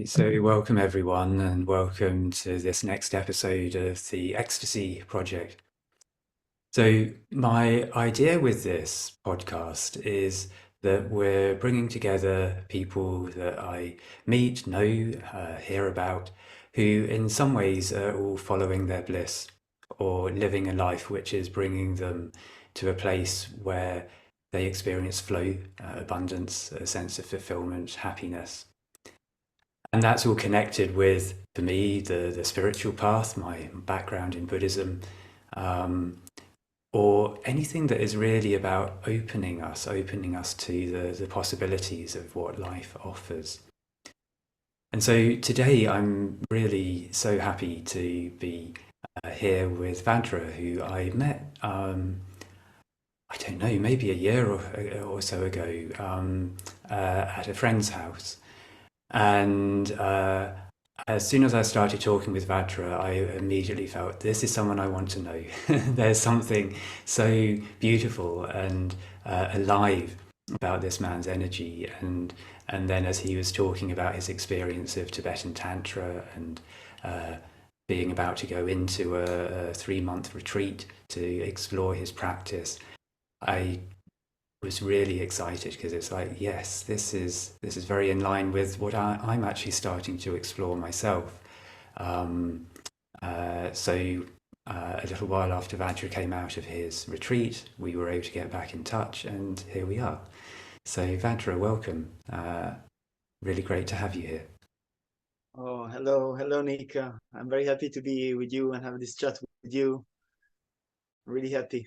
So, welcome everyone, and welcome to this next episode of the Ecstasy Project. So, my idea with this podcast is that we're bringing together people that I meet, know, hear about, who in some ways are all following their bliss or living a life which is bringing them to a place where they experience flow, abundance, a sense of fulfillment, happiness. And that's all connected with, for me, the spiritual path, my background in Buddhism, um, or anything that is really about opening us to the possibilities of what life offers. And so today I'm really so happy to be here with Vajra, who I met, I don't know, maybe a year or so ago at a friend's house. And as soon as I started talking with Vajra, I immediately felt this is someone I want to know. There's something so beautiful and alive about this man's energy. And then as he was talking about his experience of Tibetan Tantra and being about to go into a 3-month retreat to explore his practice, I was really excited because it's like, yes, this is very in line with what I'm actually starting to explore myself. Um, a little while after Vajra came out of his retreat, we were able to get back in touch, and here we are. So Vajra, welcome. Really great to have you here. Oh, hello, Nick. I'm very happy to be with you and have this chat with you. Really happy.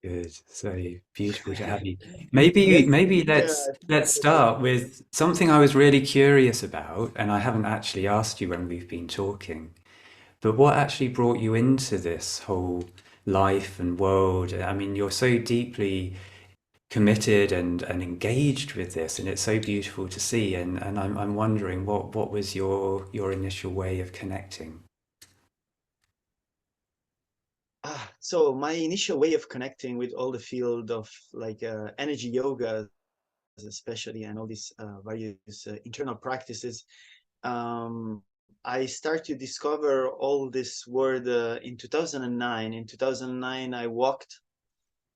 Good. So beautiful to have you. Maybe Yes, maybe I think let's that was start with something I was really curious about, and I haven't actually asked you when we've been talking. But what actually brought you into this whole life and world? I mean, you're so deeply committed and engaged with this, and it's so beautiful to see. And I'm wondering what was your initial way of connecting? so my initial way of connecting with all the field of energy yoga, especially, and all these various internal practices. Um, I started to discover all this word in 2009. In 2009, I walked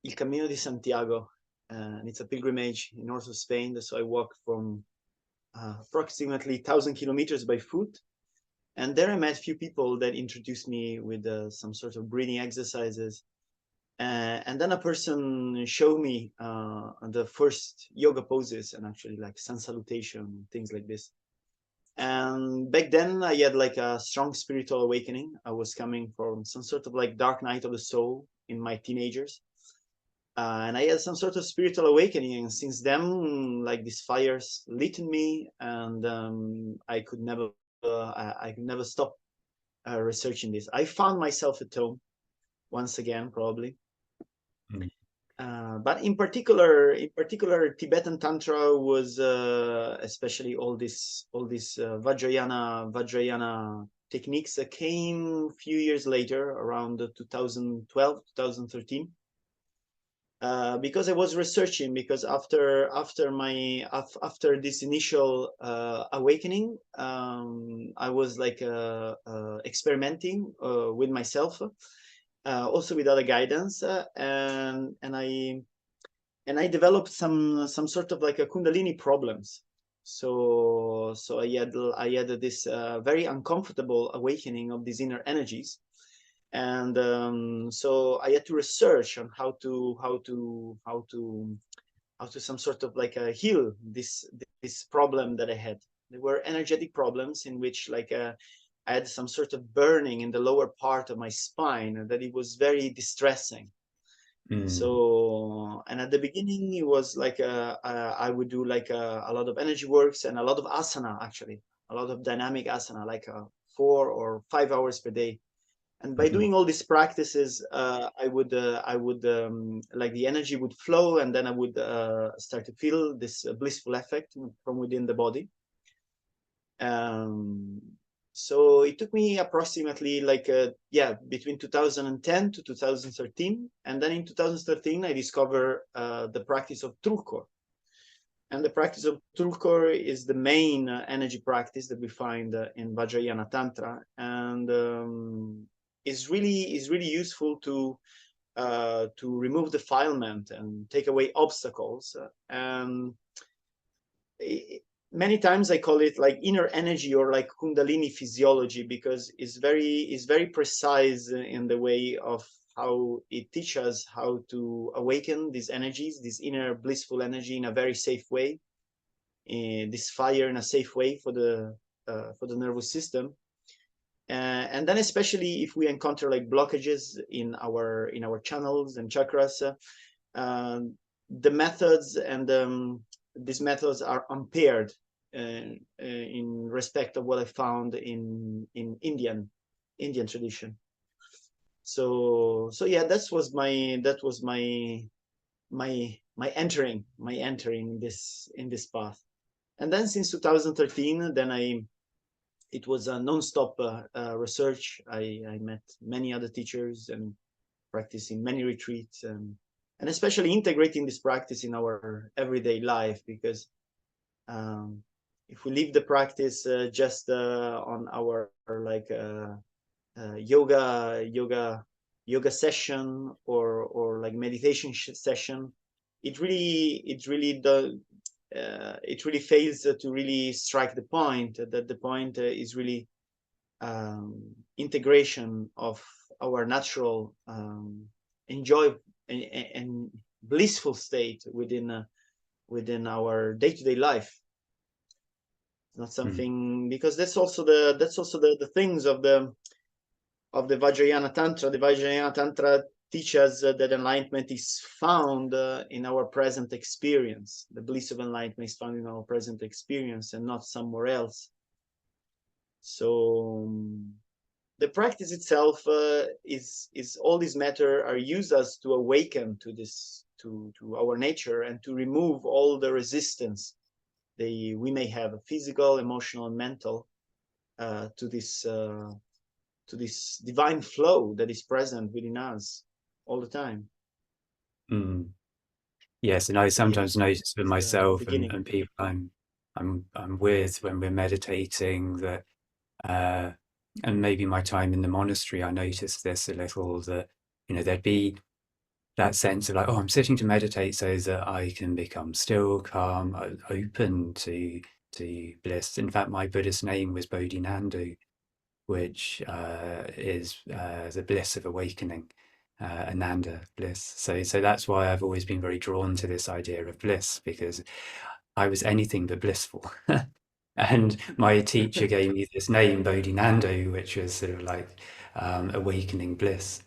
Il Camino di Santiago, and it's a pilgrimage in north of Spain. So I walked from approximately 1,000 kilometers by foot. And there I met a few people that introduced me with some sort of breathing exercises. And then a person showed me the first yoga poses and actually like sun salutation, things like this. And back then I had like a strong spiritual awakening. I was coming from some sort of like dark night of the soul in my teenagers. And I had some sort of spiritual awakening, and since then, like these fires lit in me, and I could never stop researching this. I found myself at home once again, probably. Mm. But in particular, Tibetan Tantra was especially all these Vajrayana techniques that came a few years later, around 2012, 2013. Because I was researching, because after this initial awakening, I was like experimenting with myself, also with other guidance, and I developed some sort of like a kundalini problems. So I had this very uncomfortable awakening of these inner energies, and so I had to research on how to some sort of like heal this problem that I had. There were energetic problems in which I had some sort of burning in the lower part of my spine, and that it was very distressing. Mm. So, and at the beginning it was like I would do like a lot of energy works and a lot of asana, actually a lot of dynamic asana, like 4 or 5 hours per day. And by Mhm. doing all these practices, I would like the energy would flow, and then I would start to feel this blissful effect from within the body. um, so it took me approximately between 2010 to 2013, and then in 2013 I discovered the practice of truco. And the practice of tulkur is the main energy practice that we find in Vajrayana Tantra, and is really useful to remove defilement and take away obstacles. And many times I call it like inner energy or like kundalini physiology, because it's very precise in the way of how it teaches us how to awaken these energies, this inner blissful energy, in a very safe way, this fire in a safe way for the nervous system. And then especially if we encounter like blockages in our channels and chakras, the methods and these methods are unpaired in respect of what I found in Indian tradition. So yeah, that was my entering in this path. And then since 2013, then it was a non-stop research. I met many other teachers and practicing many retreats, and especially integrating this practice in our everyday life, because if we leave the practice just on our like yoga session or like meditation session, it really fails to really strike the point, that the point is really integration of our natural enjoy and blissful state within our day-to-day life. Not something, because that's also the things of the Vajrayana Tantra. The Vajrayana Tantra teaches that enlightenment is found in our present experience. The bliss of enlightenment is found in our present experience and not somewhere else. So the practice itself is all these matter are used as to awaken to this to our nature, and to remove all the resistance we may have, physical, emotional, and mental, to this divine flow that is present within us all the time. Yes, and I sometimes Yeah, notice for the myself beginning. and people I'm with when we're meditating that, and maybe my time in the monastery, I noticed this a little, that there'd be that sense of like, oh, I'm sitting to meditate so that I can become still, calm, open to bliss. In fact, my Buddhist name was Bodhinanda, which is the bliss of awakening, Ananda, bliss. So that's why I've always been very drawn to this idea of bliss, because I was anything but blissful. And my teacher gave me this name, Bodhinanda, which was sort of like awakening bliss.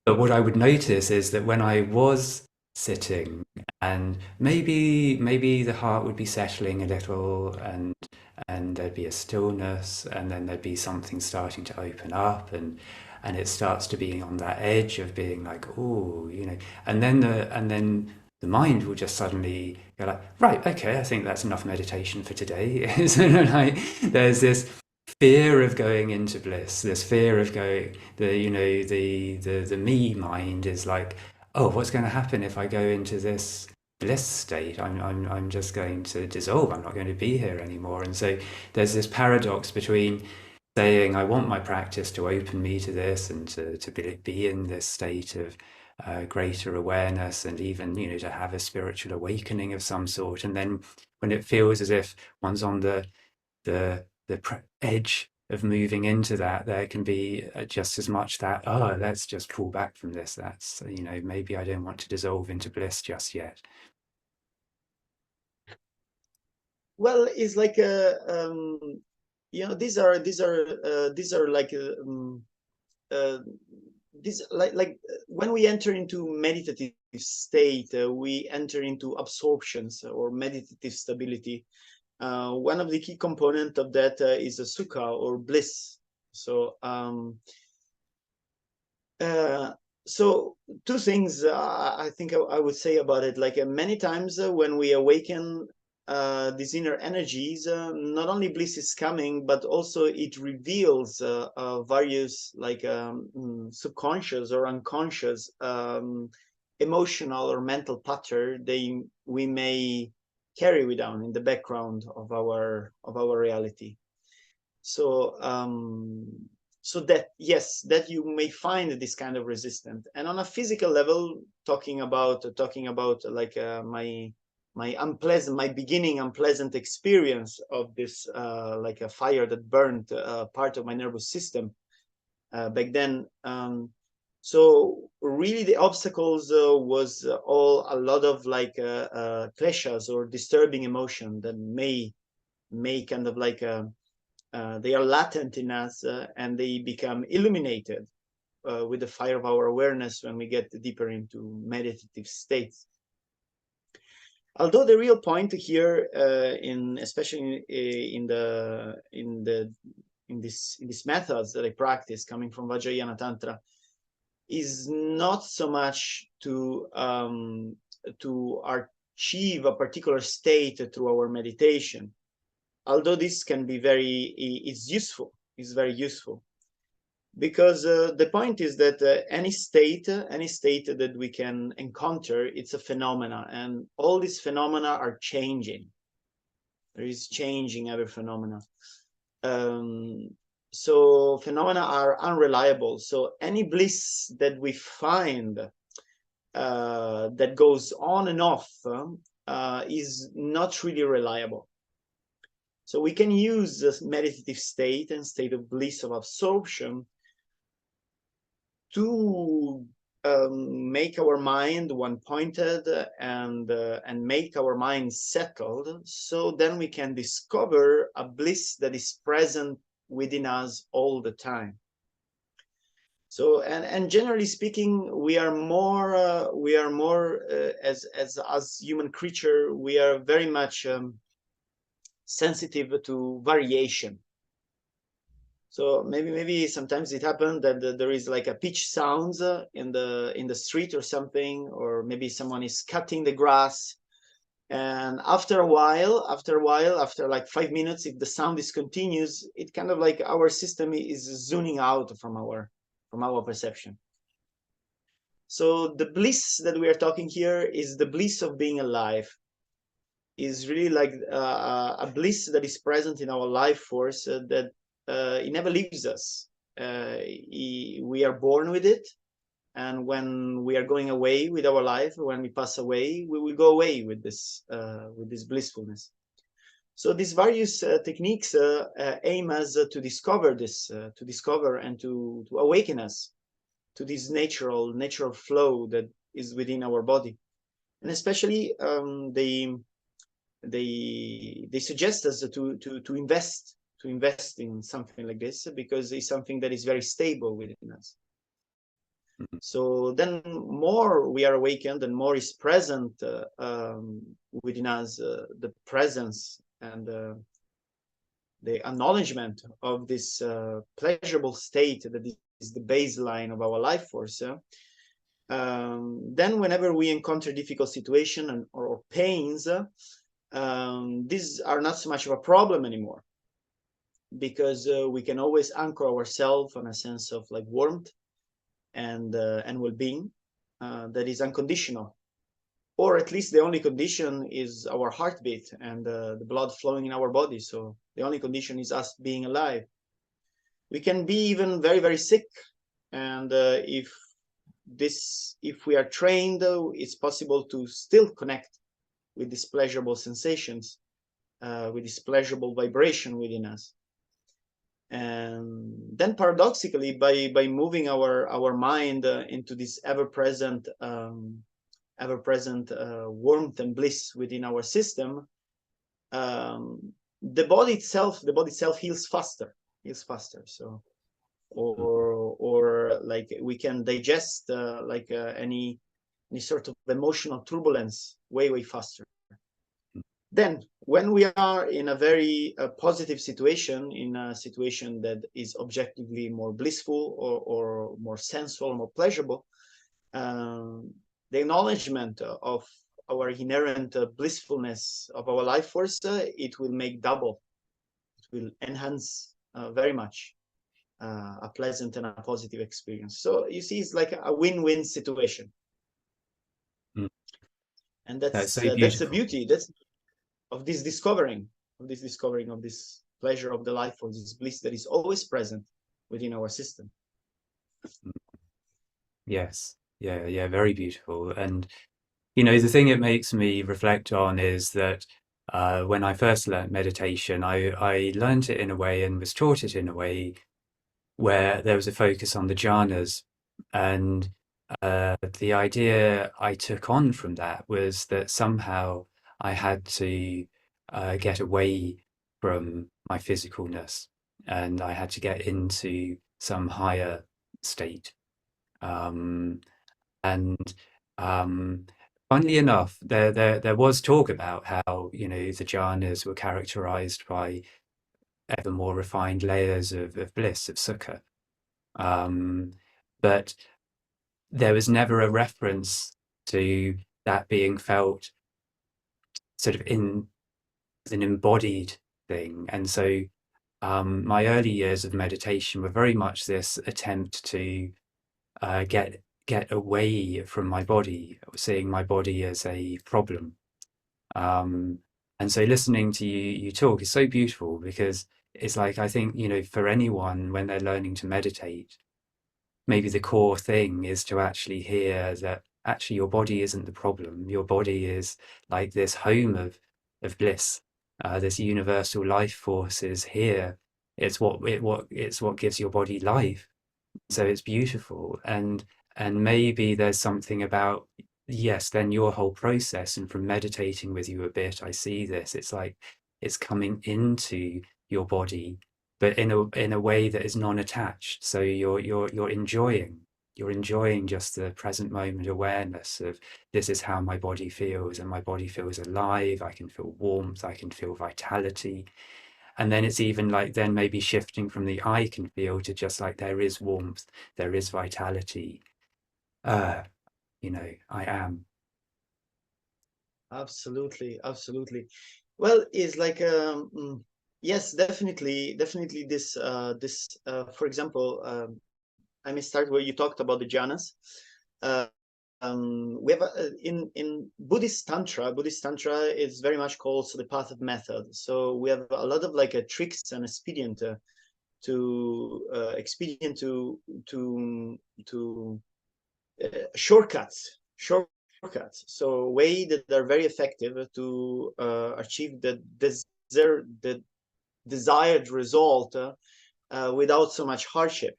But what I would notice is that when I was sitting, and maybe the heart would be settling a little, and there'd be a stillness, and then there'd be something starting to open up, and it starts to be on that edge of being like, oh, and then the mind will just suddenly go like, right, okay, I think that's enough meditation for today. There's this fear of going into bliss, this fear of going, the me mind is like, oh, what's going to happen if I go into this bliss state? I'm just going to dissolve. I'm not going to be here anymore. And so there's this paradox between saying I want my practice to open me to this, and to be in this state of greater awareness, and even to have a spiritual awakening of some sort, and then when it feels as if one's on the edge of moving into that, there can be just as much that, oh, let's just pull back from this. That's, maybe I don't want to dissolve into bliss just yet. Well, it's like these are like this like when we enter into meditative state, we enter into absorptions or meditative stability. One of the key components of that is a sukha or bliss. So so two things I think I would say about it. Like many times when we awaken these inner energies, not only bliss is coming, but also it reveals various like subconscious or unconscious emotional or mental pattern we may carry with down in the background of our reality. So so that, yes, that you may find this kind of resistance. And on a physical level, talking about like my beginning unpleasant experience of this like a fire that burned part of my nervous system back then. So really the obstacles was all a lot of like clashes or disturbing emotion that may kind of like they are latent in us and they become illuminated with the fire of our awareness when we get deeper into meditative states. Although the real point here, especially in these methods that I practice coming from Vajrayana Tantra, is not so much to achieve a particular state through our meditation, although this can be is very useful, because the point is that any state that we can encounter, it's a phenomena, and all these phenomena are changing. There is changing every phenomena. So phenomena are unreliable. So any bliss that we find that goes on and off is not really reliable. So we can use this meditative state and state of bliss, of absorption, to make our mind one-pointed and make our mind settled, so then we can discover a bliss that is present within us all the time. So and generally speaking, we are more as human creature, we are very much sensitive to variation. So maybe sometimes it happens that there is like a pitch sounds in the street or something, or maybe someone is cutting the grass, and after a while, after like 5 minutes, if the sound is continuous, it kind of like our system is zooming out from our perception. So the bliss that we are talking here is the bliss of being alive, is really like a bliss that is present in our life force that it never leaves us. We are born with it, and when we are going away with our life, when we pass away, we will go away with this blissfulness. So these various techniques aim as to discover this, to discover and to awaken us to this natural flow that is within our body. And especially they suggest us to invest in something like this, because it's something that is very stable within us. So then more we are awakened and more is present within us, the presence and the acknowledgement of this pleasurable state that is the baseline of our life force. Then whenever we encounter difficult situation or pains, these are not so much of a problem anymore, because we can always anchor ourselves on a sense of like warmth and well-being that is unconditional, or at least the only condition is our heartbeat and the blood flowing in our body. So the only condition is us being alive. We can be even very, very sick, and if we are trained, it's possible to still connect with these pleasurable sensations, with this pleasurable vibration within us. And then paradoxically, by moving our mind into this ever-present warmth and bliss within our system, the body itself heals faster. So or like we can digest like any sort of emotional turbulence way faster. Then when we are in a very positive situation, in a situation that is objectively more blissful or more sensual, more pleasurable, the acknowledgement of our inherent blissfulness of our life force, it will make double. It will enhance very much a pleasant and a positive experience. So you see, it's like a win-win situation. And That's so that's the beautiful. beauty that's of this discovering, of this pleasure of the life, or this bliss that is always present within our system. Yes. Yeah, yeah, very beautiful. And you know, the thing it makes me reflect on is that when I first learned meditation, I learned it in a way and was taught it in a way where there was a focus on the jhanas. And the idea I took on from that was that somehow I had to get away from my physicalness and I had to get into some higher state. Um, and funnily enough, there was talk about how, you know, the jhanas were characterized by ever more refined layers of bliss, of sukha. Um, but there was never a reference to that being felt sort of in an embodied thing. And so my early years of meditation were very much this attempt to get away from my body, seeing my body as a problem. Um, and so listening to you talk is so beautiful because it's like I think, you know, for anyone when they're learning to meditate, maybe the core thing is to actually hear that actually your body isn't the problem. Your body is like this home of bliss. This universal life force is here. It's what gives your body life. So it's beautiful. And maybe there's something about, yes, then your whole process, and from meditating with you a bit, I see this. It's like it's coming into your body, but in a way that is non-attached. So you're enjoying just the present moment awareness of this is how my body feels, and my body feels alive. I can feel warmth, I can feel vitality. And then it's even like then maybe shifting from the I can feel to just like there is warmth, there is vitality. Uh, you know, I am. Absolutely, absolutely. Well, it's like yes, definitely for example, I may start where you talked about the jhanas. Uh, we have in Buddhist Tantra is very much called the path of method. So we have a lot of like tricks and expedient to shortcuts, so way that are very effective to achieve the desired result without so much hardship.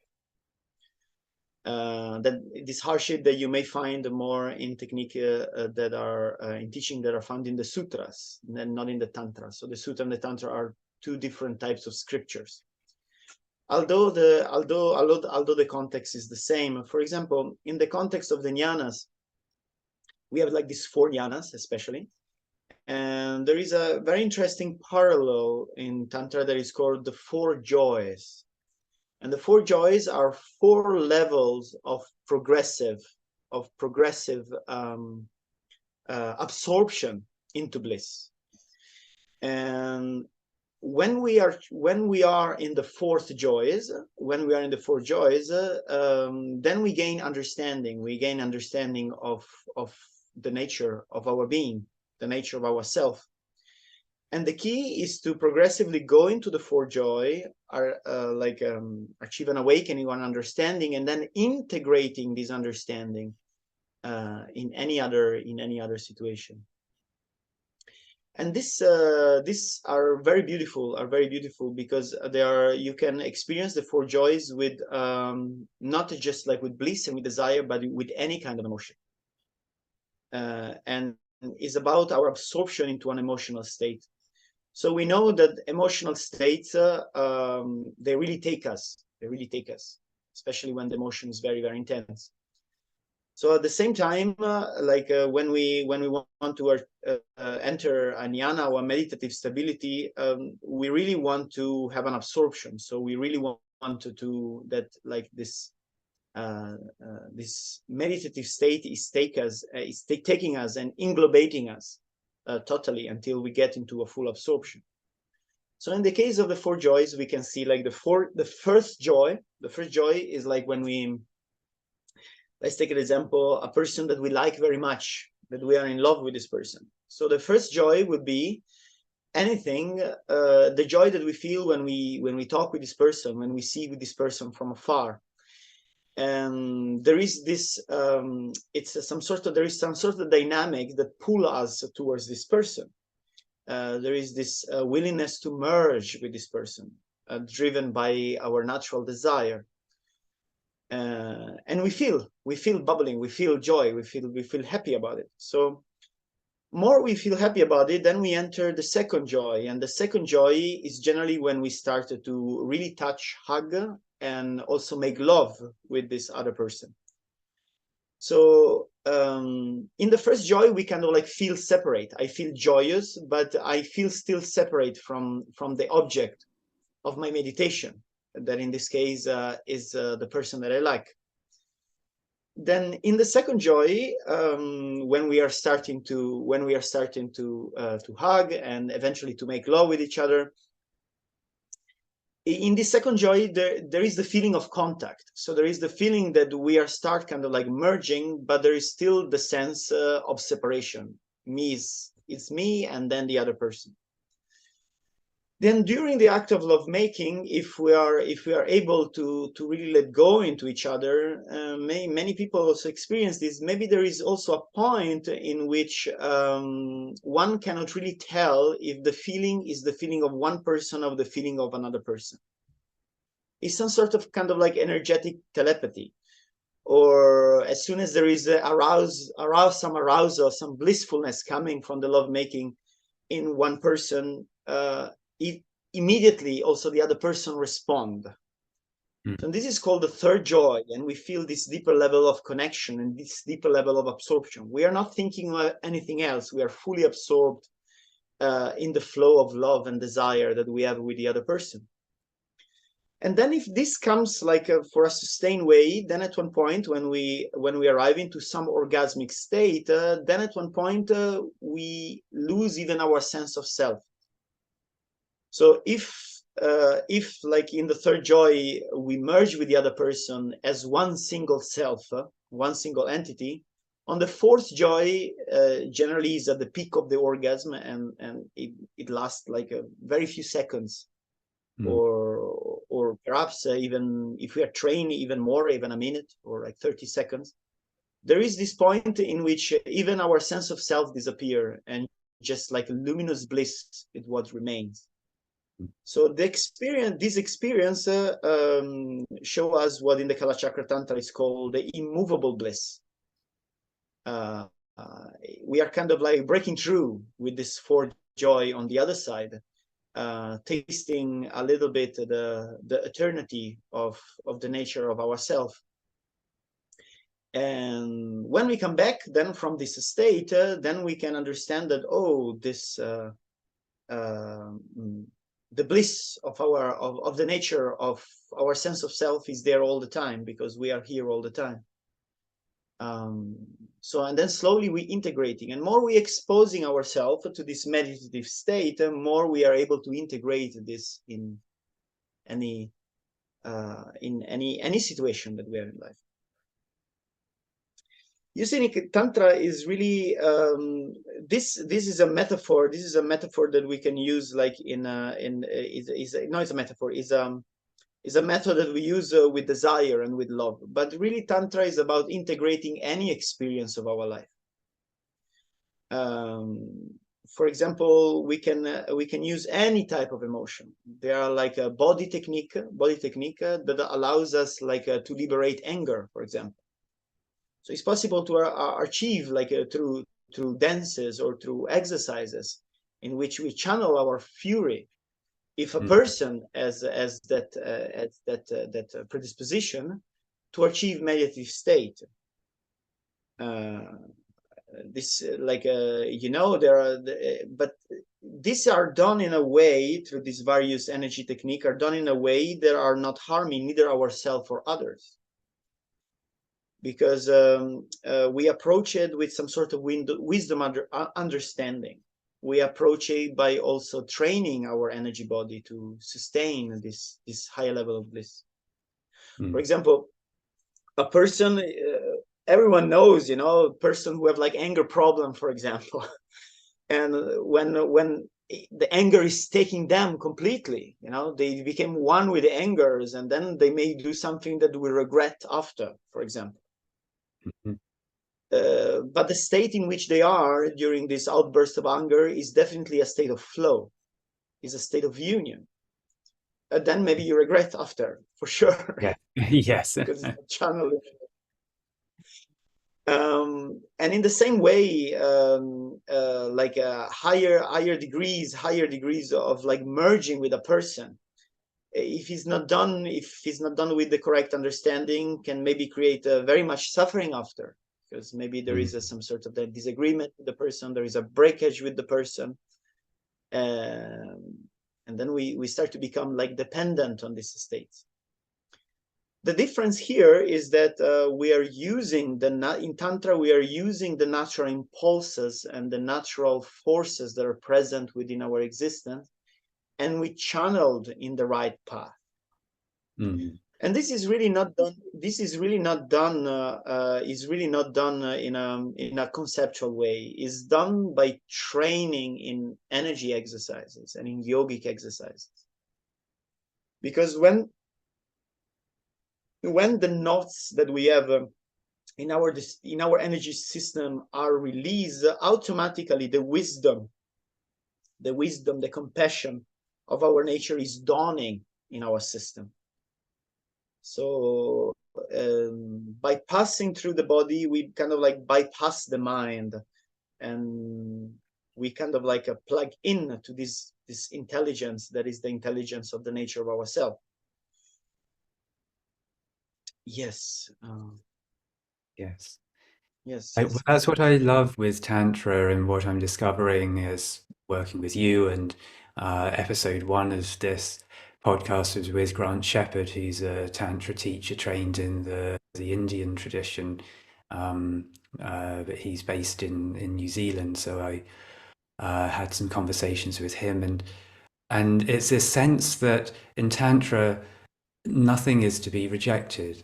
That this hardship that you may find more in technique that are in teaching that are found in the sutras and not in the tantra. So the sutra and the tantra are two different types of scriptures. Although the context is the same. For example, in the context of the jnanas, we have like these four jnanas especially, and there is a very interesting parallel in tantra that is called the four joys. And the four joys are four levels of progressive absorption into bliss. And when we are in the fourth joys, then we gain understanding. We gain understanding of the nature of our being, the nature of ourself. And the key is to progressively go into the four joy, achieve an awakening or understanding, and then integrating this understanding in any other situation. And these are very beautiful because you can experience the four joys with not just like with bliss and with desire, but with any kind of emotion. And it's about our absorption into an emotional state. So we know that emotional states they really take us, especially when the emotion is very, very intense. So at the same time, when we want to enter a jnana or meditative stability, we really want to have an absorption. So we really want to do that, like this meditative state is taking us and englobating us totally until we get into a full absorption. So in the case of the four joys, we can see like the first joy is like when we, let's take an example, a person that we like very much, that we are in love with this person. So the first joy would be anything, the joy that we feel when we talk with this person, when we see with this person from afar. And there is this there is some sort of dynamic that pull us towards this person. There is this willingness to merge with this person, driven by our natural desire. And we feel bubbling, we feel joy, we feel happy about it. So more we feel happy about it, then we enter the second joy. And the second joy is generally when we start to really touch, hug, and also make love with this other person. So in the first joy, we kind of like feel separate. I feel joyous, but I feel still separate from the object of my meditation, that in this case is the person that I like. Then in the second joy, when we are starting to hug and eventually to make love with each other, in this second joy, there is the feeling of contact. So there is the feeling that we are start kind of like merging, but there is still the sense of separation. It's me, and then the other person. Then during the act of lovemaking, if we are able to really let go into each other, many people also experience this. Maybe there is also a point in which one cannot really tell if the feeling is the feeling of one person or the feeling of another person. It's some sort of kind of like energetic telepathy. Or as soon as there is some arousal, some blissfulness coming from the lovemaking in one person, immediately also the other person respond. So this is called the third joy, and we feel this deeper level of connection and this deeper level of absorption. We are not thinking of anything else. We are fully absorbed in the flow of love and desire that we have with the other person. And then if this comes like for a sustained way, then at one point when we arrive into some orgasmic state, then at one point we lose even our sense of self. So if like in the third joy, we merge with the other person as one single self, one single entity, on the fourth joy, generally is at the peak of the orgasm, and it lasts like a very few seconds, or perhaps even if we are trained, even more, even a minute or like 30 seconds. There is this point in which even our sense of self disappear, and just like luminous bliss is what remains. So this experience show us what in the Kalachakra Tantra is called the immovable bliss. We are kind of like breaking through with this fourth joy on the other side, tasting a little bit the eternity of the nature of ourself. And when we come back then from this state, then we can understand that, oh, this the bliss of the nature of our sense of self is there all the time, because we are here all the time. So, and then slowly we integrating, and more we exposing ourselves to this meditative state, more we are able to integrate this in any situation that we have in life. Using Tantra is really this is a metaphor. This is a metaphor that we can use like it's a metaphor. Is a method that we use with desire and with love. But really, Tantra is about integrating any experience of our life. For example, we can use any type of emotion. There are like a body technique that allows us like to liberate anger, for example. So it's possible to achieve like through dances or through exercises in which we channel our fury. If a person has that predisposition to achieve meditative state, this like there are but these are done in a way, through these various energy technique, are done in a way that are not harming neither ourselves or others, because we approach it with some sort of wisdom understanding. We approach it by also training our energy body to sustain this higher level of bliss. For example, a person everyone knows, you know, a person who have like anger problem, for example, and when the anger is taking them completely, you know, they became one with the angers, and then they may do something that we regret after, for example. But the state in which they are during this outburst of anger is definitely a state of flow, is a state of union. Then maybe you regret after, for sure. Yeah. Yes. Because it's a channel. And in the same way, like higher degrees of like merging with a person, if he's not done with the correct understanding, can maybe create very much suffering after, because maybe there is some sort of that disagreement with the person, there is a breakage with the person, and then we start to become like dependent on this state. The difference here is that we are using in Tantra, we are using the natural impulses and the natural forces that are present within our existence, and we channeled in the right path. And this is really not done. This is really not done. In a conceptual way. It's done by training in energy exercises and in yogic exercises. Because when the knots that we have in our energy system are released, automatically the wisdom, the compassion of our nature is dawning in our system. So by passing through the body, we kind of like bypass the mind, and we kind of like plug in to this intelligence that is the intelligence of the nature of ourselves. Yes. Yes. Yes. Well, that's what I love with Tantra, and what I'm discovering is working with you. And episode 1 of this podcast was with Grant Shepherd, who's a Tantra teacher trained in the Indian tradition, but he's based in New Zealand. So I had some conversations with him, and it's this sense that in Tantra, nothing is to be rejected.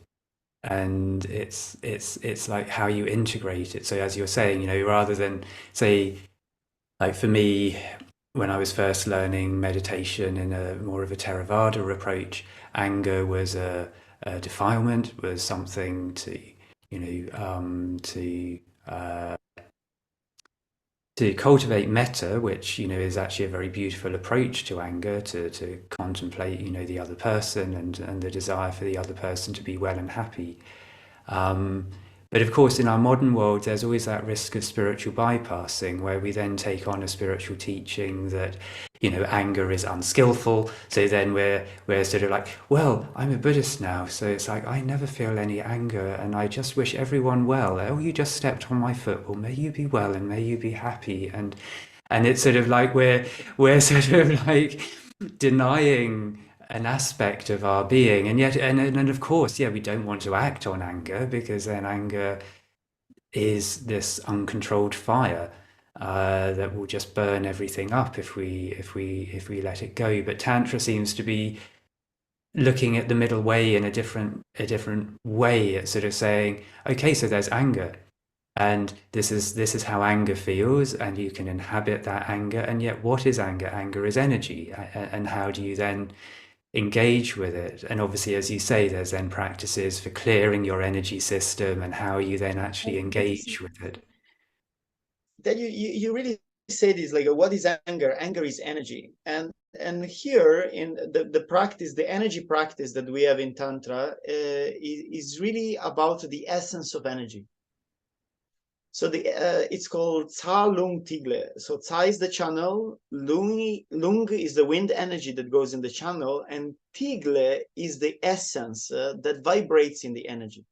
And it's like how you integrate it. So as you're saying, you know, rather than say, like for me, when I was first learning meditation in a more of a Theravada approach, anger was a defilement, was something to, you know, to cultivate metta, which, you know, is actually a very beautiful approach to anger, to contemplate, you know, the other person and the desire for the other person to be well and happy. But of course, in our modern world, there's always that risk of spiritual bypassing, where we then take on a spiritual teaching that, you know, anger is unskillful. So then we're sort of like, well, I'm a Buddhist now, so it's like I never feel any anger, and I just wish everyone well. Oh, you just stepped on my foot. Well, may you be well and may you be happy. And it's sort of like we're sort of like denying an aspect of our being, and yet and of course, yeah, we don't want to act on anger, because then anger is this uncontrolled fire that will just burn everything up if we let it go. But Tantra seems to be looking at the middle way in a different way. It's sort of saying, okay, so there's anger, and this is how anger feels, and you can inhabit that anger. And yet, what is anger? Anger is energy, and how do you then engage with it? And obviously, as you say, there's then practices for clearing your energy system and how you then actually engage with it. That you really say this, like, what is anger? Anger is energy. And here in the practice, the energy practice that we have in Tantra is really about the essence of energy. So it's called Tsa Lung Tigle. So Tsa is the channel, Lung is the wind energy that goes in the channel, and Tigle is the essence that vibrates in the energy.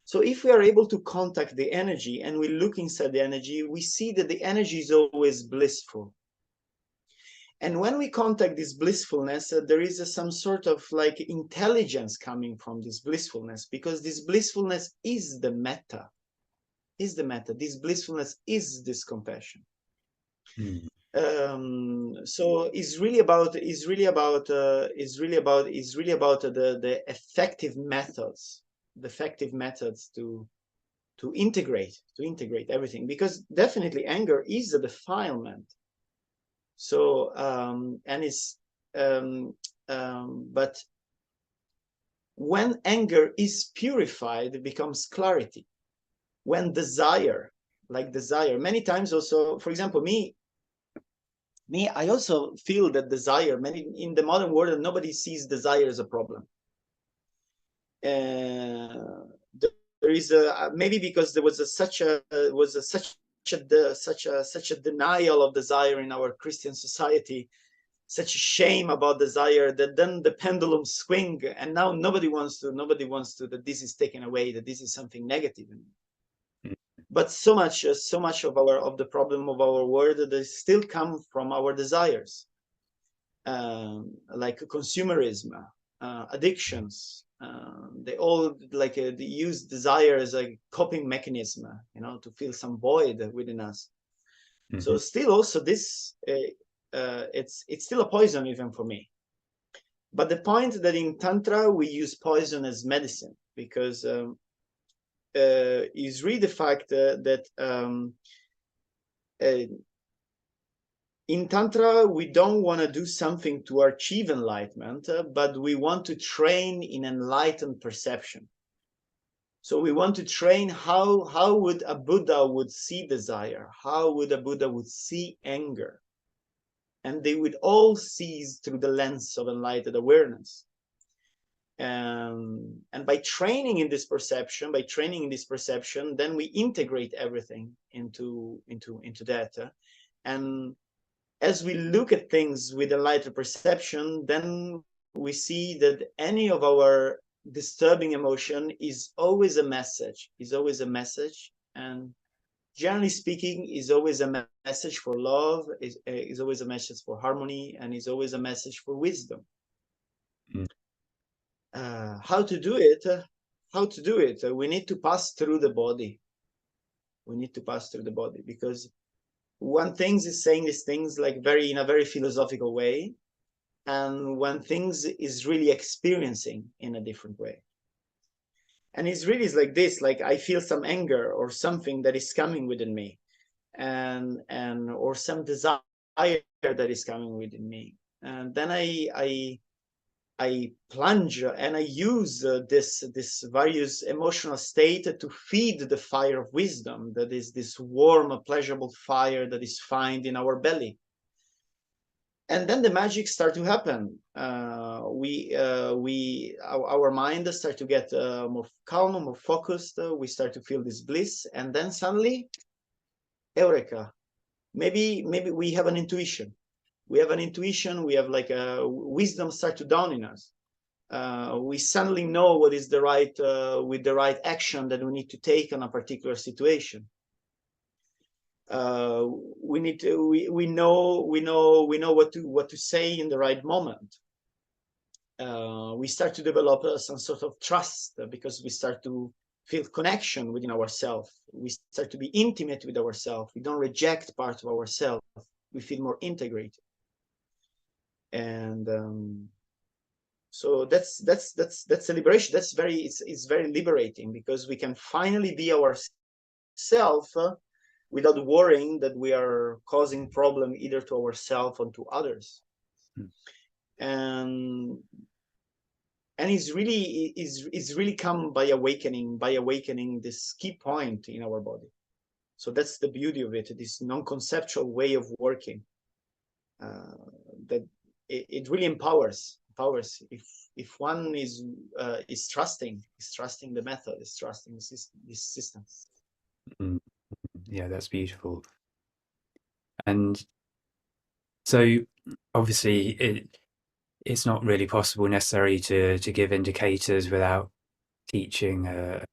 So if we are able to contact the energy and we look inside the energy, we see that the energy is always blissful. And when we contact this blissfulness, there is some sort of like intelligence coming from this blissfulness, because this blissfulness is the metta. This blissfulness is this compassion. So it's really about the effective methods to to integrate everything, because definitely anger is a defilement. So and it's but when anger is purified, it becomes clarity. When desire, many times also, for example, me, I also feel that desire, many in the modern world, nobody sees desire as a problem. There is a, maybe because there was such a denial of desire in our Christian society, such a shame about desire, that then the pendulum swing, and now nobody wants to that this is taken away, that this is something negative. But so much of the problem of our world, they still come from our desires, like consumerism, addictions. They all they use desire as a coping mechanism, to fill some void within us. So still also this, it's still a poison even for me. But the point that in Tantra we use poison as medicine, because is really the fact that in Tantra, we don't want to do something to achieve enlightenment, but we want to train in enlightened perception. So we want to train how would a Buddha would see desire, how would a Buddha would see anger, and they would all cease through the lens of enlightened awareness. And by training in this perception, then we integrate everything into that. And as we look at things with a lighter perception, then we see that any of our disturbing emotion is always a message, and generally speaking, is always a message for love, is always a message for harmony, and is always a message for wisdom. How to do it? We need to pass through the body. Because one thing is saying these things like in a very philosophical way, and one thing is really experiencing in a different way. And it's really like this, like I feel some anger or something that is coming within me, and or some desire that is coming within me, and then I plunge and I use this various emotional state to feed the fire of wisdom, that is this warm, pleasurable fire that is found in our belly. And then the magic start to happen. Our mind start to get more calm, more focused. We start to feel this bliss, and then suddenly, eureka! Maybe we have an intuition. We have like a wisdom start to dawn in us. We suddenly know what is the right action that we need to take on a particular situation. We know what to say in the right moment. We start to develop some sort of trust, because we start to feel connection within ourselves. We start to be intimate with ourselves. We don't reject part of ourselves. We feel more integrated. And so that's a liberation. It's very liberating, because we can finally be ourselves without worrying that we are causing problem either to ourselves or to others. And it's really come by awakening this key point in our body. So that's the beauty of it, this non-conceptual way of working, that it really empowers. If one is trusting the method, is trusting this system. Yeah, that's beautiful. And so obviously it's not really possible necessarily to give indicators without teaching a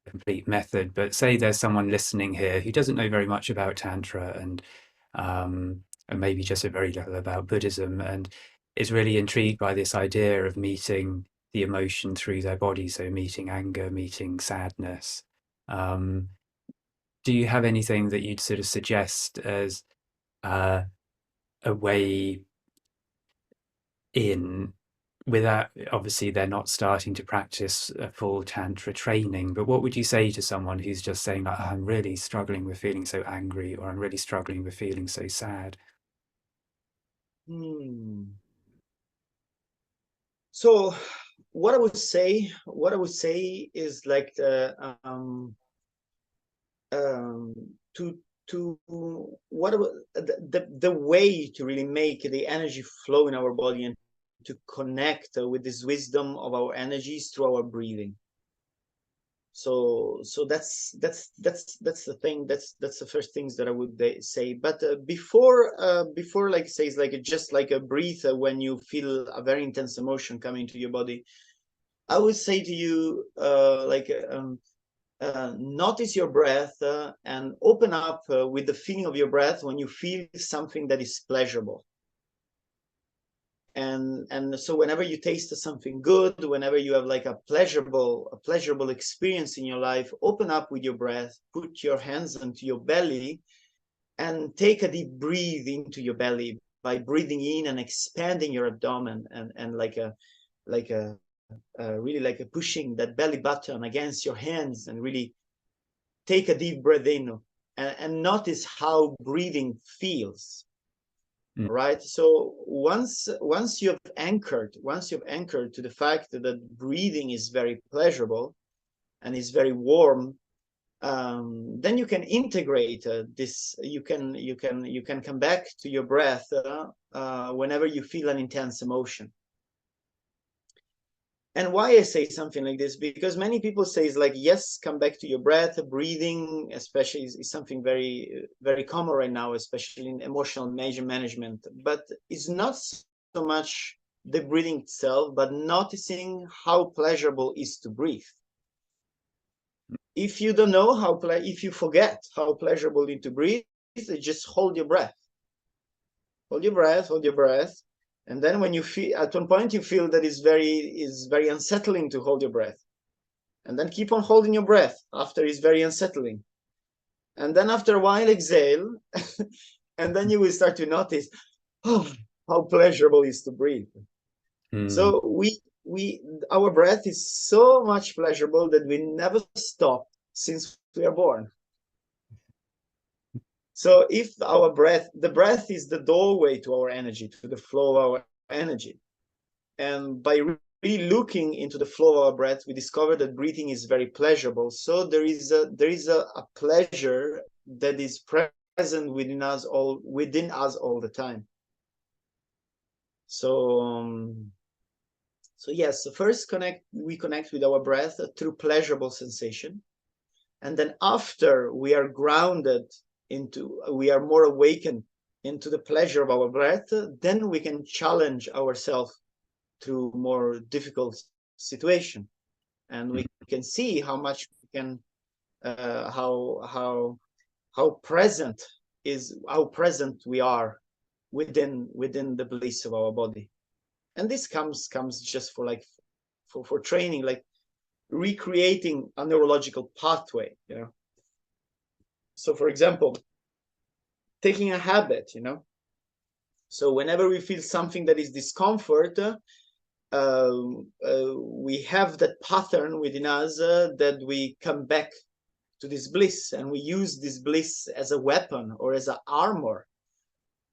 complete method. But say there's someone listening here who doesn't know very much about Tantra, and maybe just a very little about Buddhism, and is really intrigued by this idea of meeting the emotion through their body, so meeting anger, meeting sadness. Do you have anything that you'd sort of suggest as a way in without, obviously they're not starting to practice a full tantra training, but what would you say to someone who's just saying, like, I'm really struggling with feeling so angry, or I'm really struggling with feeling so sad? So what I would say is like to what the way to really make the energy flow in our body and to connect with this wisdom of our energies through our breathing. So that's the thing. That's the first things that I would say. But before like says like just like a breathe when you feel a very intense emotion coming to your body, I would say to you notice your breath and open up with the feeling of your breath when you feel something that is pleasurable. And so whenever you taste something good, whenever you have like a pleasurable experience in your life, open up with your breath, put your hands into your belly and take a deep breathe into your belly by breathing in and expanding your abdomen and really like a pushing that belly button against your hands and really take a deep breath in and notice how breathing feels. Right. So once you've anchored to the fact that breathing is very pleasurable and is very warm, then you can integrate this. You can come back to your breath whenever you feel an intense emotion. And why I say something like this, because many people say it's like, yes, come back to your breath. Breathing especially is something very very common right now, especially in emotional management, but it's not so much the breathing itself, but noticing how pleasurable is to breathe. If you don't know if you forget how pleasurable it is to breathe, just hold your breath. Hold your breath. And then when you feel, at one point you feel that is very unsettling to hold your breath. And then keep on holding your breath after it's very unsettling. And then after a while, exhale. And then you will start to notice, oh, how pleasurable it is to breathe. So our breath is so much pleasurable that we never stop since we are born. So if the breath is the doorway to our energy, to the flow of our energy. And by really looking into the flow of our breath, we discover that breathing is very pleasurable. So there is a pleasure that is present within us all the time. So yes, first we connect with our breath through pleasurable sensation. And then after we are grounded we are more awakened into the pleasure of our breath, then we can challenge ourselves through more difficult situation, and we can see how much we can how present we are within the bliss of our body. And this comes just for training, like recreating a neurological pathway, so for example, taking a habit, so whenever we feel something that is discomfort, we have that pattern within us that we come back to this bliss, and we use this bliss as a weapon or as an armor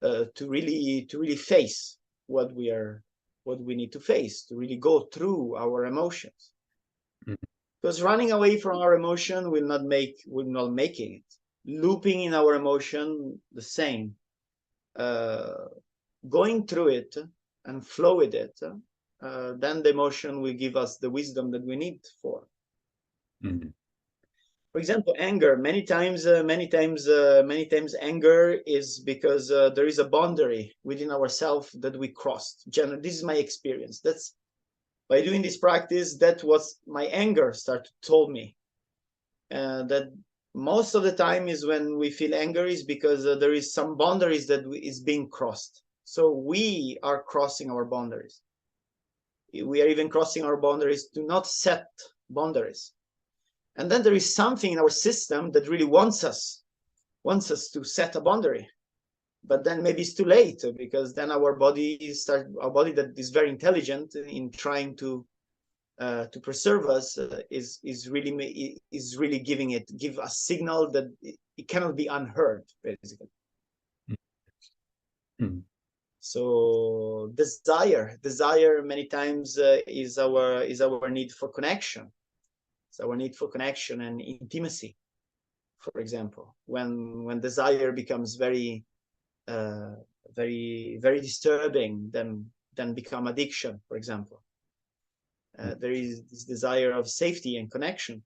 to really face what we need to face, to really go through our emotions. Because running away from our emotion will not making it. Looping in our emotion, the same. Going through it and flow with it, then the emotion will give us the wisdom that we need for. For example, anger. Many times anger is because there is a boundary within ourselves that we crossed. This is my experience. That's by doing this practice. That was my anger started told me that most of the time is when we feel anger is because there is some boundaries that is being crossed. So we are crossing our boundaries. We are even crossing our boundaries to not set boundaries. And then there is something in our system that really wants us to set a boundary. but then maybe it's too late, because then our body that is very intelligent in trying to preserve us is really give a signal that it cannot be unheard, basically. Mm. So desire many times is our need for connection. It's our need for connection and intimacy. For example, when desire becomes very very disturbing, then become addiction, for example. There is this desire of safety and connection.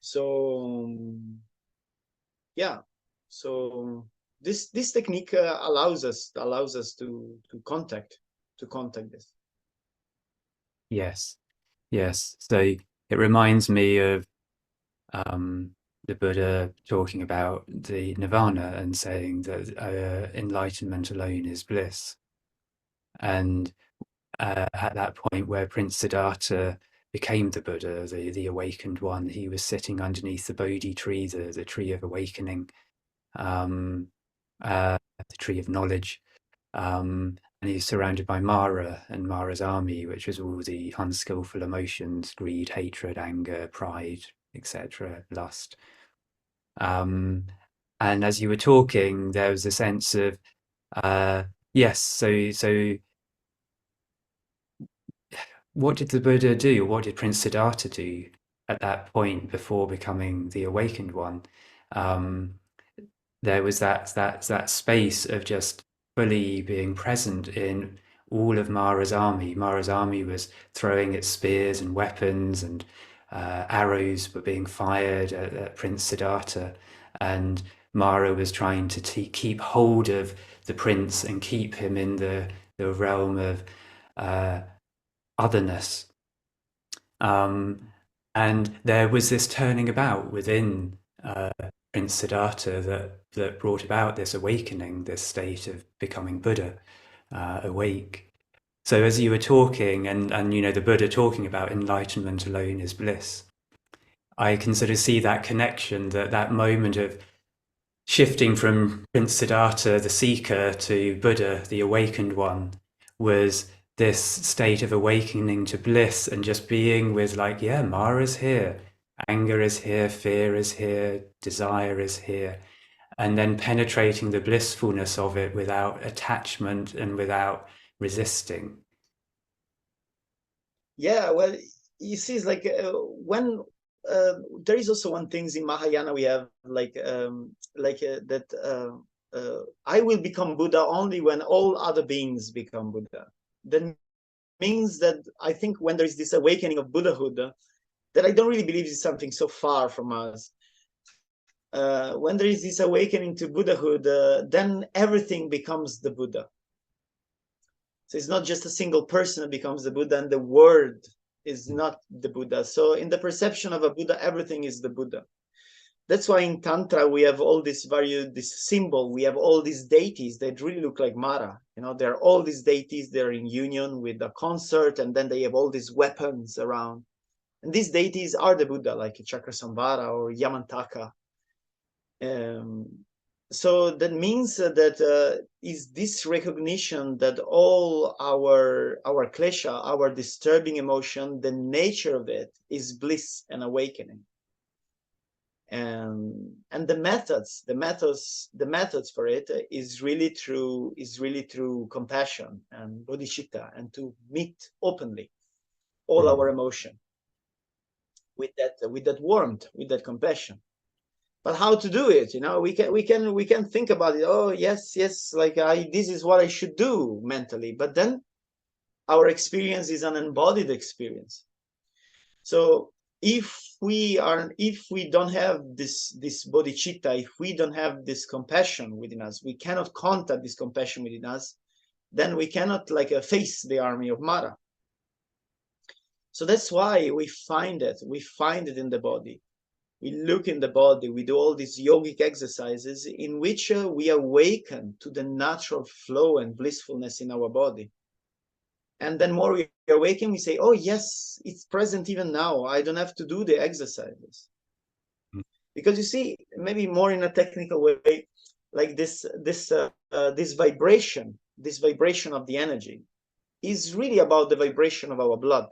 So yeah, so this technique allows us to contact this. Yes, yes. So it reminds me of the Buddha talking about the nirvana and saying that enlightenment alone is bliss. And at that point where Prince Siddhartha became the Buddha, the awakened one, he was sitting underneath the Bodhi tree, the tree of awakening, the tree of knowledge. And he's surrounded by Mara and Mara's army, which was all the unskillful emotions: greed, hatred, anger, pride, etc., lust. And as you were talking, there was a sense of yes. So what did the Buddha do? What did Prince Siddhartha do at that point before becoming the awakened one? There was that space of just fully being present in all of Mara's army. Mara's army was throwing its spears and weapons, and arrows were being fired at Prince Siddhartha, and Mara was trying to keep hold of the prince and keep him in the realm of otherness. And there was this turning about within Prince Siddhartha that brought about this awakening, this state of becoming Buddha, awake. So as you were talking, and you know, the Buddha talking about enlightenment alone is bliss, I can sort of see that connection, that moment of shifting from Prince Siddhartha, the seeker, to Buddha, the awakened one, was this state of awakening to bliss and just being with, like, yeah, Mara's here, anger is here, fear is here, desire is here, and then penetrating the blissfulness of it without attachment and without resisting. Yeah, well, you see, it's like when there is also one things in Mahayana we have that I will become Buddha only when all other beings become Buddha. That means that I think when there is this awakening of Buddhahood, that I don't really believe is something so far from us. When there is this awakening to Buddhahood, then everything becomes the Buddha. So it's not just a single person that becomes the Buddha, and the word is not the Buddha. So in the perception of a Buddha, everything is the Buddha. That's why in Tantra we have all this symbol. We have all these deities that really look like Mara. You know, there are all these deities. They're in union with a concert, and then they have all these weapons around. And these deities are the Buddha, like Chakrasamvara or Yamantaka. So that means that is this recognition that all our klesha, our disturbing emotion, the nature of it is bliss and awakening. And the methods for it is really through compassion and bodhichita, and to meet openly all our emotion with that warmth, with that compassion. But how to do it? You know, we can think about it. Oh, yes, like this is what I should do mentally. But then our experience is an embodied experience. So if we don't have this bodhichita, if we don't have this compassion within us, we cannot contact this compassion within us, then we cannot face the army of Mara. So that's why we find it in the body. We look in the body, we do all these yogic exercises in which we awaken to the natural flow and blissfulness in our body. And then more we awaken, we say, oh yes, it's present even now. I don't have to do the exercises. Because you see, maybe more in a technical way, like this vibration, of the energy is really about the vibration of our blood,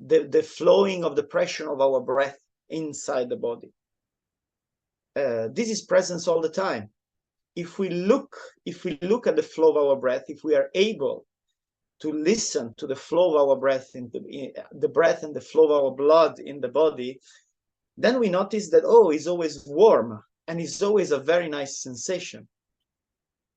the flowing of the pressure of our breath inside the body. This is presence all the time. If we look at the flow of our breath, if we are able to listen to the flow of our breath, the breath and the flow of our blood in the body, then we notice that, oh, it's always warm and it's always a very nice sensation.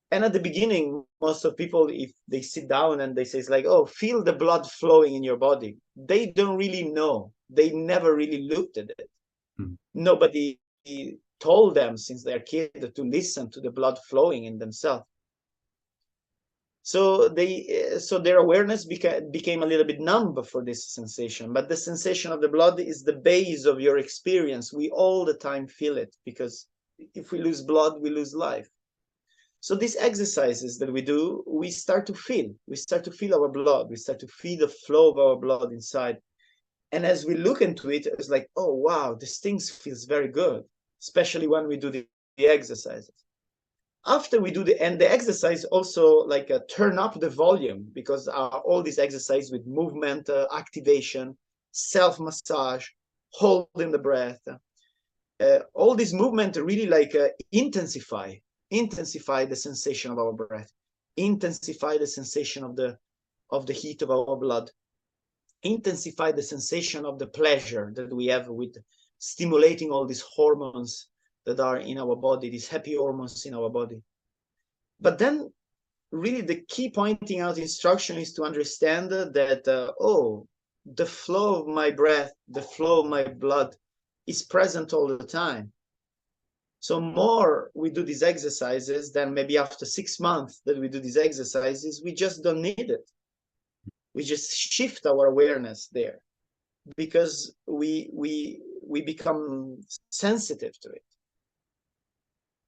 And at the beginning, most of people, if they sit down and they say, it's like, oh, feel the blood flowing in your body, they don't really know. They never really looked at it. Nobody told them since they're kids to listen to the blood flowing in themselves. So their awareness became a little bit numb for this sensation. But the sensation of the blood is the base of your experience. We all the time feel it, because if we lose blood, we lose life. So these exercises that we do, we start to feel our blood. We start to feel the flow of our blood inside. And as we look into it, it's like, oh, wow, this thing feels very good, especially when we do the exercises. After we do the exercise also like turn up the volume, because all these exercises with movement, activation, self-massage, holding the breath, all this movement really like intensify the sensation of our breath, intensify the sensation of the heat of our blood, intensify the sensation of the pleasure that we have with stimulating all these hormones that are in our body, these happy hormones in our body. But then really the key pointing out instruction is to understand that, oh, the flow of my breath, the flow of my blood is present all the time. So more we do these exercises, then maybe after 6 months that we do these exercises, we just don't need it. We just shift our awareness there, because we become sensitive to it.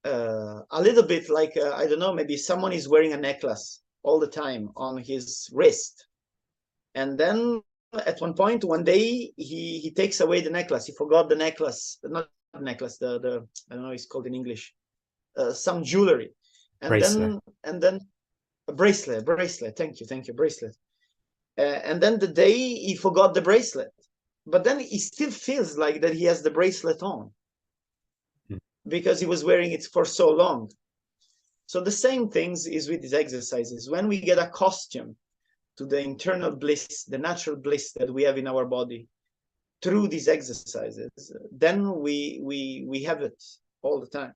A little bit like, I don't know, maybe someone is wearing a necklace all the time on his wrist. And then at one day, he takes away the necklace. He forgot the necklace, not the necklace, the I don't know, it's called in English, some jewelry. And Bracelet. then a bracelet. Thank you, bracelet. And then the day he forgot the bracelet, but then he still feels like that he has the bracelet on, because he was wearing it for so long. So the same things is with these exercises. When we get accustomed to the internal bliss, the natural bliss that we have in our body through these exercises, then we have it all the time.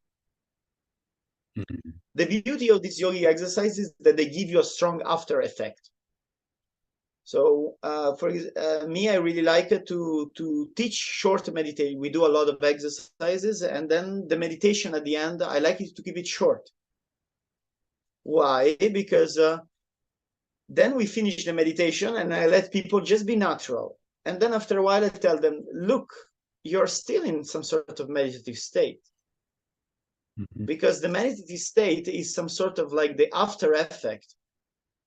The beauty of these yogic exercises is that they give you a strong after effect. So for me, I really like to teach short meditation. We do a lot of exercises, and then the meditation at the end, I like it to keep it short. Why? Because then we finish the meditation and I let people just be natural. And then after a while, I tell them, look, you're still in some sort of meditative state. Because the meditative state is some sort of like the after effect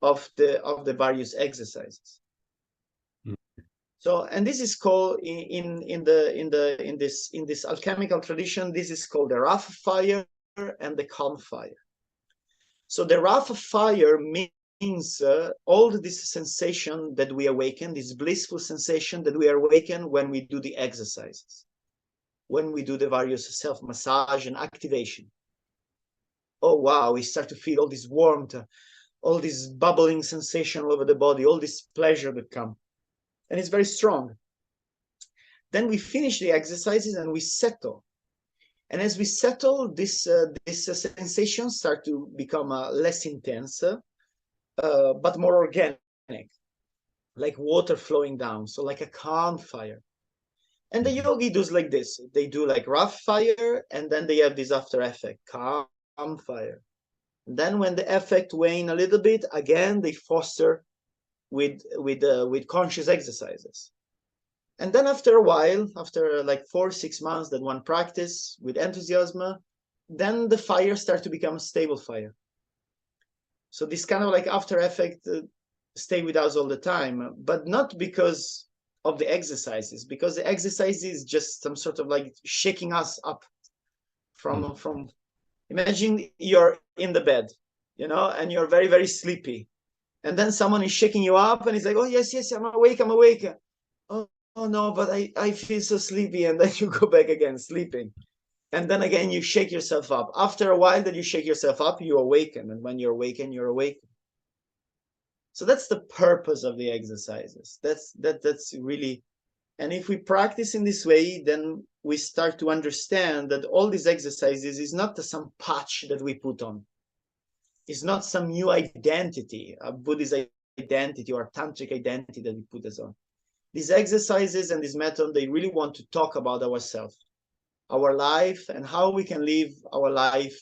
of the various exercises. So, and this is called in this alchemical tradition, this is called the rough fire and the calm fire. So the rough fire means all this sensation that we awaken, this blissful sensation that we awaken when we do the exercises, when we do the various self-massage and activation. Oh, wow, we start to feel all this warmth, all this bubbling sensation all over the body, all this pleasure that comes. And it's very strong. Then we finish the exercises and we settle. And as we settle, this sensations start to become less intense, but more organic, like water flowing down, so like a calm fire. And the yogi does like this. They do like rough fire, and then they have this after effect, calm fire. And then when the effect wane a little bit, again, they foster with conscious exercises. And then after a while, after like 4 or 6 months that one practice with enthusiasm, then the fire starts to become a stable fire. So this kind of like after effect stay with us all the time, but not because of the exercises, because the exercise is just some sort of like shaking us up from Imagine you're in the bed, you know, and you're very, very sleepy. And then someone is shaking you up and he's like, oh, yes, yes, I'm awake, I'm awake. Oh, oh no, but I feel so sleepy. And then you go back again, sleeping. And then again, you shake yourself up. After a while that you shake yourself up, you awaken. And when you're awakened, you're awake. So that's the purpose of the exercises. That's really, and if we practice in this way, then we start to understand that all these exercises is not some patch that we put on. It's not some new identity, a Buddhist identity or tantric identity that we put us on. These exercises and this method, they really want to talk about ourselves, our life, and how we can live our life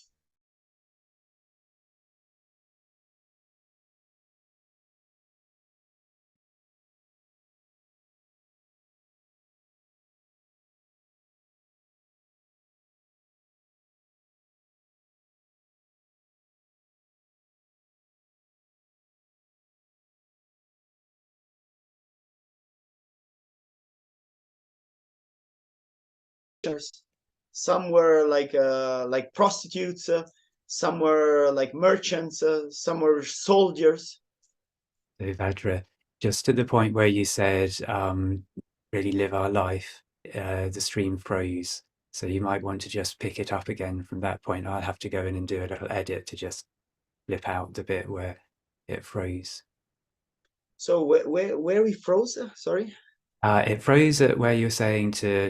some were like prostitutes, some were like merchants, some were soldiers. So Vajra, just to the point where you said really live our life, the stream froze. So you might want to just pick it up again from that point. I'll have to go in and do a little edit to just flip out the bit where it froze. So where we froze? Sorry. It froze at where you're saying to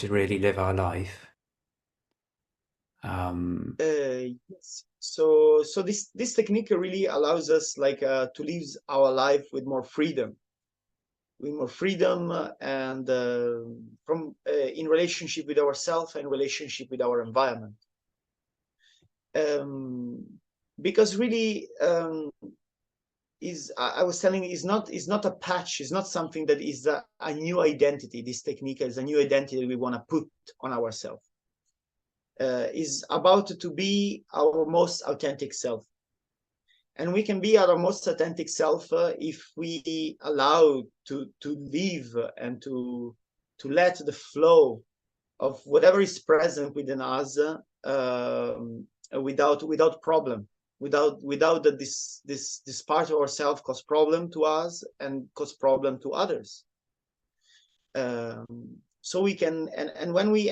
really live our life. Yes. So this technique really allows us to live our life with more freedom, and from in relationship with ourselves and relationship with our environment. Because really, I was telling you, is not a patch, is not something that is a new identity. This technique is a new identity we want to put on ourselves. Is about to be our most authentic self. And we can be our most authentic self if we allow to live and to let the flow of whatever is present within us without problem, without that this part of ourselves cause problem to us and cause problem to others. So we can, and when we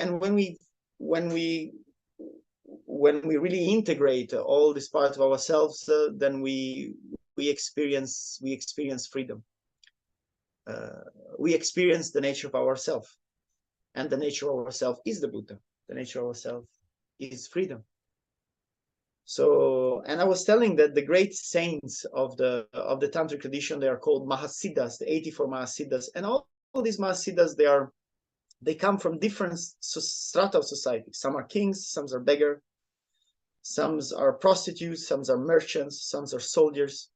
really integrate all this part of ourselves, then we experience freedom. We experience the nature of ourself, and the nature of ourself is the Buddha. The nature of ourself is freedom. So, and I was telling that the great saints of the tantric tradition, they are called Mahasiddhas, the 84 Mahasiddhas, and all these Mahasiddhas, they come from different strata of society. Some are kings, some are beggars, some are prostitutes, some are merchants, some are soldiers,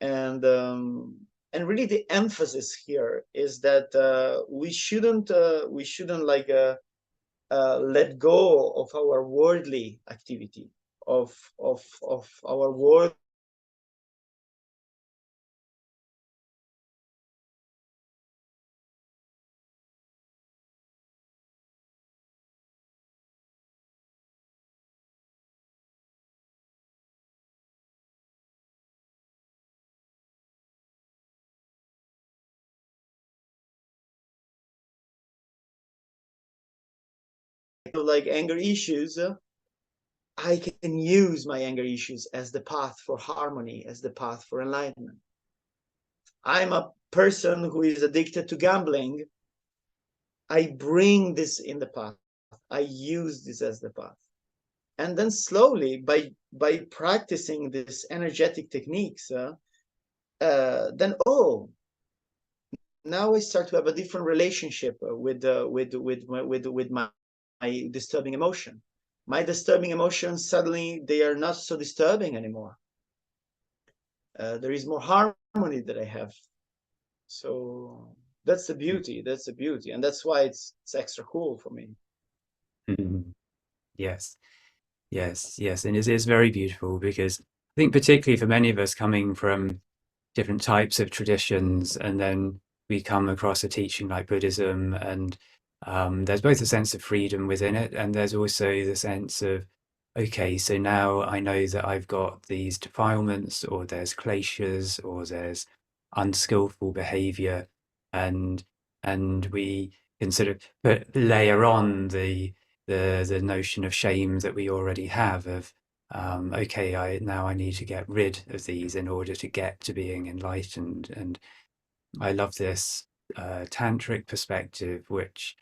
and really the emphasis here is that we shouldn't let go of our worldly activity, of our world. Like anger issues, I can use my anger issues as the path for harmony, as the path for enlightenment. I'm a person who is addicted to gambling. I bring this in the path. I use this as the path. And then slowly, by practicing these energetic techniques, then now I start to have a different relationship with my disturbing emotion. My disturbing emotions, suddenly they are not so disturbing anymore. There is more harmony that I have. So that's the beauty. That's the beauty, and that's why it's extra cool for me. Yes, yes, yes, and it is very beautiful because I think particularly for many of us coming from different types of traditions, and then we come across a teaching like Buddhism, and there's both a sense of freedom within it, and there's also the sense of okay, so now I know that I've got these defilements, or there's kleshas, or there's unskillful behavior, and we can sort of layer on the notion of shame that we already have of okay, I need to get rid of these in order to get to being enlightened. And I love this tantric perspective, which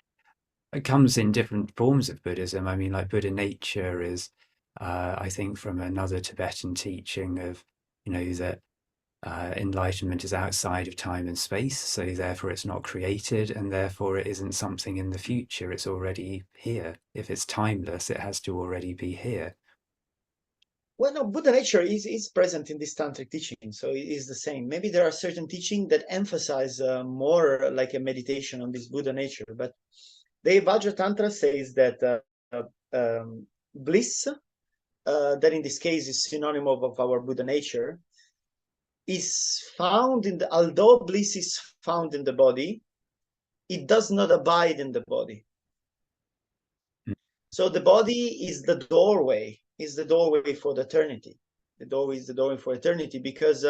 it comes in different forms of Buddhism. I mean, like Buddha nature is, I think, from another Tibetan teaching of, that enlightenment is outside of time and space, so therefore it's not created, and therefore it isn't something in the future. It's already here. If it's timeless, it has to already be here. Well, no, Buddha nature is present in this tantric teaching, so it is the same. Maybe there are certain teaching that emphasize more like a meditation on this Buddha nature, but the Vajra Tantra says that bliss, that in this case is synonym of our Buddha nature, is found in the, although bliss is found in the body, it does not abide in the body. So the body is the doorway for the eternity. The doorway is the doorway for eternity, because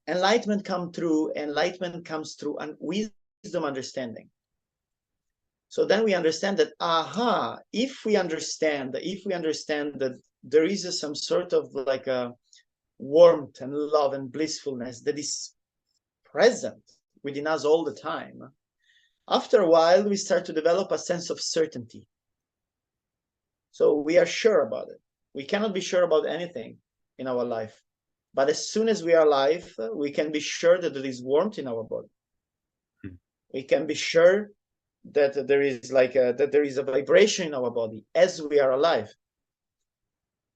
enlightenment comes through wisdom understanding. So then we understand that, if we understand that there is some sort of like a warmth and love and blissfulness that is present within us all the time, after a while we start to develop a sense of certainty. So we are sure about it. We cannot be sure about anything in our life, but as soon as we are alive, we can be sure that there is warmth in our body. We can be sure that there is a vibration in our body as we are alive.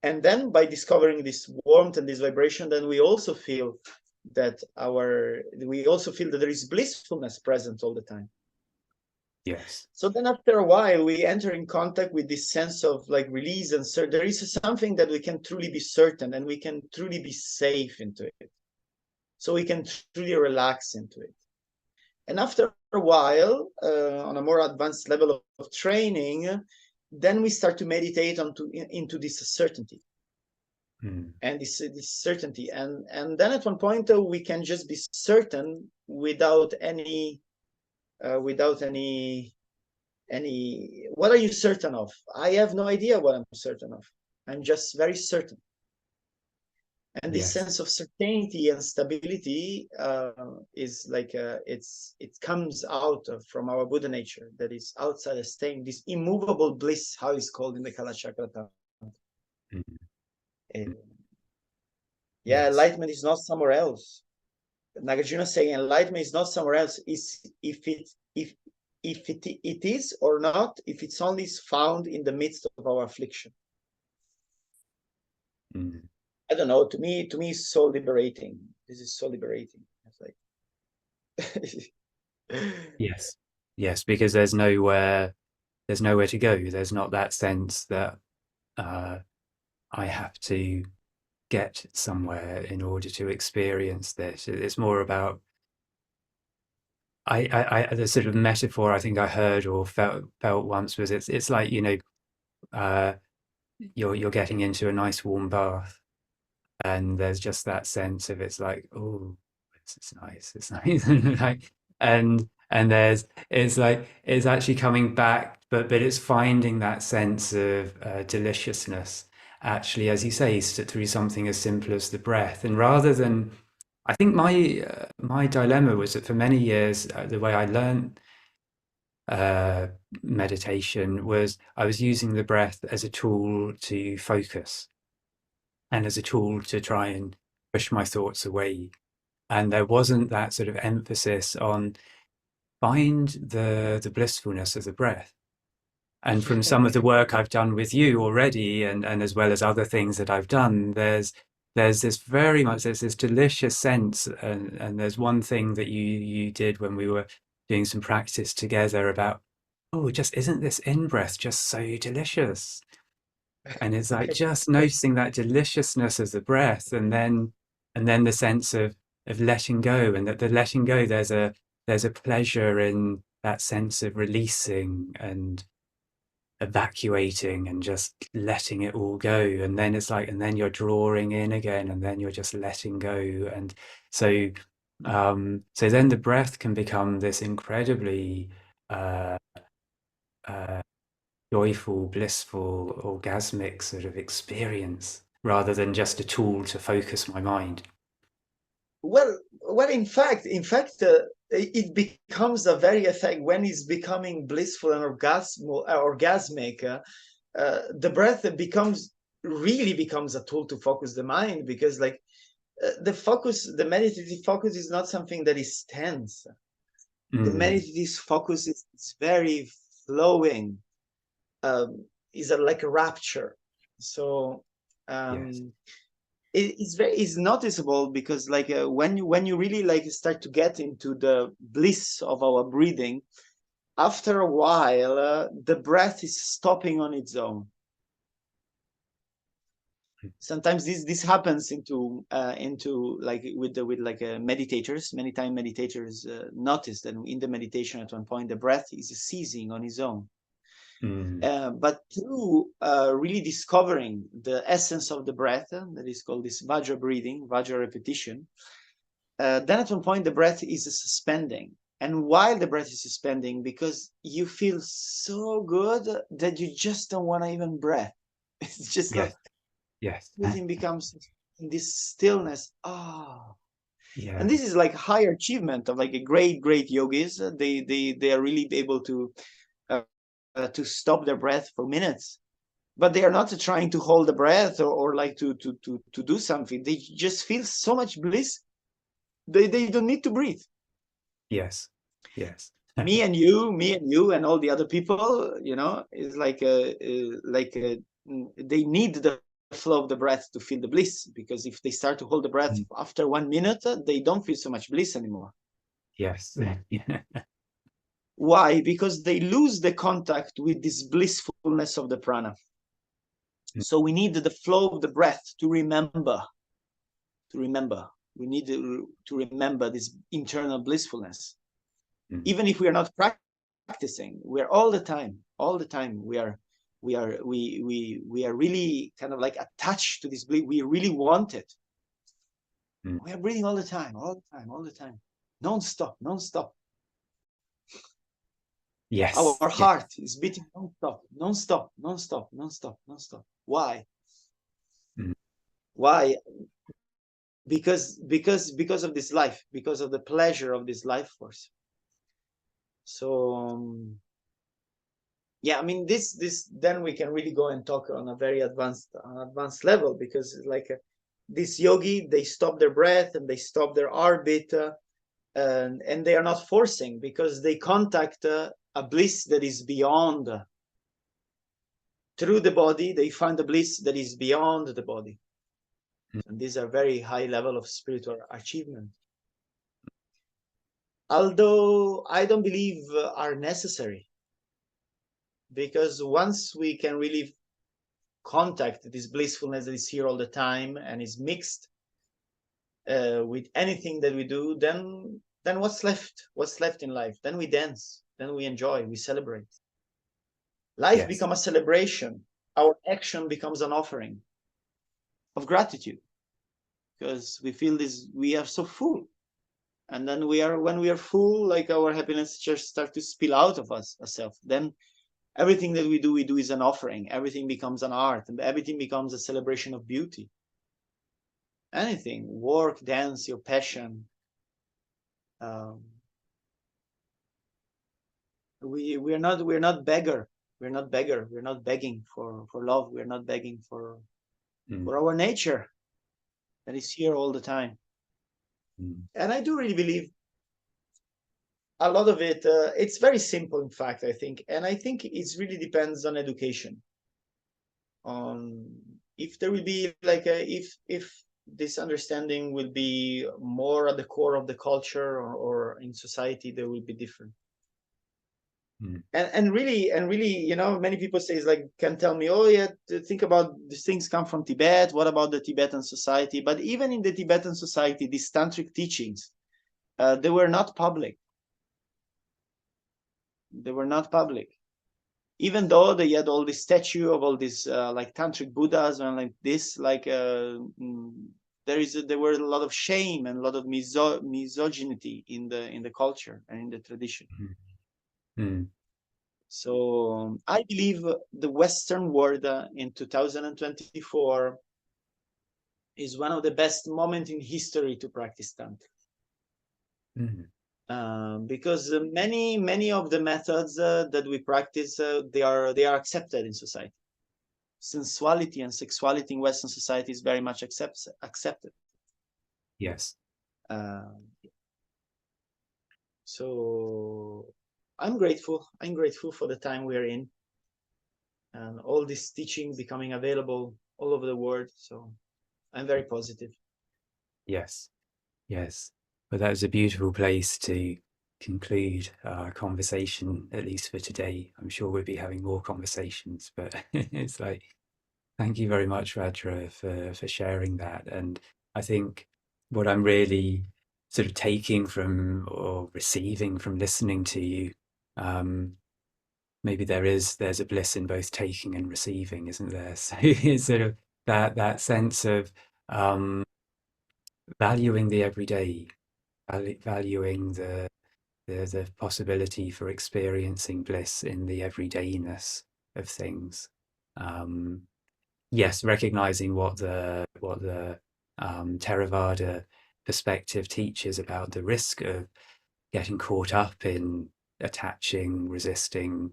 And then by discovering this warmth and this vibration, then we also feel that there is blissfulness present all the time. Yes. So then after a while, we enter in contact with this sense of like release, and there is something that we can truly be certain, and we can truly be safe into it. So we can truly relax into it. And after a while, on a more advanced level of training, then we start to meditate into this certainty. And this certainty. And then at one point, we can just be certain without any what are you certain of? I have no idea what I'm certain of. I'm just very certain. And this sense of certainty and stability is like it comes out from our Buddha nature, that is outside of staying, this immovable bliss, how it's called in the Kalachakra Tantra. Enlightenment is not somewhere else. Nagarjuna saying enlightenment is not somewhere else. Is if it is or not, if it's only found in the midst of our affliction. I don't know. To me, it's so liberating. This is so liberating. It's like yes, because there's nowhere to go. There's not that sense that I have to get somewhere in order to experience this. It's more about the sort of metaphor I think I heard or felt once was it's like, you're getting into a nice warm bath, and there's just that sense of it's like, oh, it's nice, like, and it's actually coming back, but it's finding that sense of deliciousness, actually, as you say, through something as simple as the breath. And rather than, I think my dilemma was that for many years, the way I learned meditation was I was using the breath as a tool to focus and as a tool to try and push my thoughts away. And there wasn't that sort of emphasis on find the blissfulness of the breath. And from some of the work I've done with you already, and as well as other things that I've done, there's this delicious sense. And there's one thing that you did when we were doing some practice together about, oh, just isn't this in-breath just so delicious? And it's like just noticing that deliciousness of the breath, and then the sense of letting go, and that the letting go, there's a pleasure in that sense of releasing, and evacuating and just letting it all go, and then it's like, and then you're drawing in again, and then you're just letting go. And so so then the breath can become this incredibly uh, uh, joyful, blissful, orgasmic sort of experience, rather than just a tool to focus my mind. Well, in fact, it becomes a very effect when it's becoming blissful and orgasmic. The breath really becomes a tool to focus the mind, because like the meditative focus is not something that is tense. The meditative focus is very flowing, is like a rapture. So Yes. it's noticeable, because like when you really like start to get into the bliss of our breathing, after a while the breath is stopping on its own. Sometimes this happens into like with meditators. Many time meditators notice that in the meditation at one point the breath is ceasing on its own. But through really discovering the essence of the breath, that is called this Vajra breathing, Vajra repetition, then at one point the breath is suspending. And while the breath is suspending, because you feel so good that you just don't want to even breathe. It's just Yes. like Yes. everything becomes in this stillness. Yeah. And this is like higher achievement of like a great yogis. They are really able to stop their breath for minutes, but they are not trying to hold the breath or like to do something. They just feel so much bliss. They don't need to breathe. Yes. Yes. Me and you and all the other people, is like they need the flow of the breath to feel the bliss, because if they start to hold the breath after 1 minute, they don't feel so much bliss anymore. Yes. Yeah. Why? Because they lose the contact with this blissfulness of the prana. So we need the flow of the breath to remember. We need to remember this internal blissfulness. Even if we are not practicing, we're all the time we are really kind of like attached to this bliss. We really want it. We are breathing all the time, non-stop. Yes. Our Yes. heart is beating non-stop. Why? Why? Because of this life, because of the pleasure of this life force. So yeah, I mean, this then we can really go and talk on a very advanced level, because like this yogi, they stop their breath and they stop their heartbeat, and they are not forcing, because they contact a bliss that is beyond. Through the body, they find a bliss that is beyond the body. And these are very high level of spiritual achievement, although I don't believe are necessary, because once we can really contact this blissfulness that is here all the time and is mixed with anything that we do, then what's left in life? Then we dance, then we enjoy, we celebrate. Life becomes a celebration. Our action becomes an offering of gratitude, because we feel this, we are so full. And then when we are full, like our happiness just start to spill out of us ourselves. Then everything that we do is an offering. Everything becomes an art, and everything becomes a celebration of beauty. Anything, work, dance, your passion. We're not beggar. We're not begging for love. We're not begging for our nature that is here all the time. And I do really believe a lot of it, it's very simple, in fact, I think. And I think it really depends on education. On if there will be like if this understanding will be more at the core of the culture, or in society, there will be different. And really, many people say, can tell me, oh yeah, think about these things come from Tibet. What about the Tibetan society? But even in the Tibetan society, these tantric teachings, they were not public. even though they had all this statue of all these like tantric Buddhas and like this, like there were a lot of shame and a lot of misogyny in the culture and in the tradition. Mm. So I believe the Western world in 2024 is one of the best moments in history to practice Tantra. Mm. Because many of the methods that we practice, they are accepted in society. Sensuality and sexuality in Western society is very much accepted. Yes. So I'm grateful. I'm grateful for the time we're in, and all this teaching becoming available all over the world. So I'm very positive. Yes. Yes. But that was a beautiful place to conclude our conversation, at least for today. I'm sure we'll be having more conversations, but it's like, thank you very much, Vajra, for sharing that. And I think what I'm really sort of taking from or receiving from listening to you, maybe there's a bliss in both taking and receiving, isn't there? So it's sort of that sense of valuing the everyday, valuing the possibility for experiencing bliss in the everydayness of things. Yes, recognizing what the Theravada perspective teaches about the risk of getting caught up in attaching, resisting,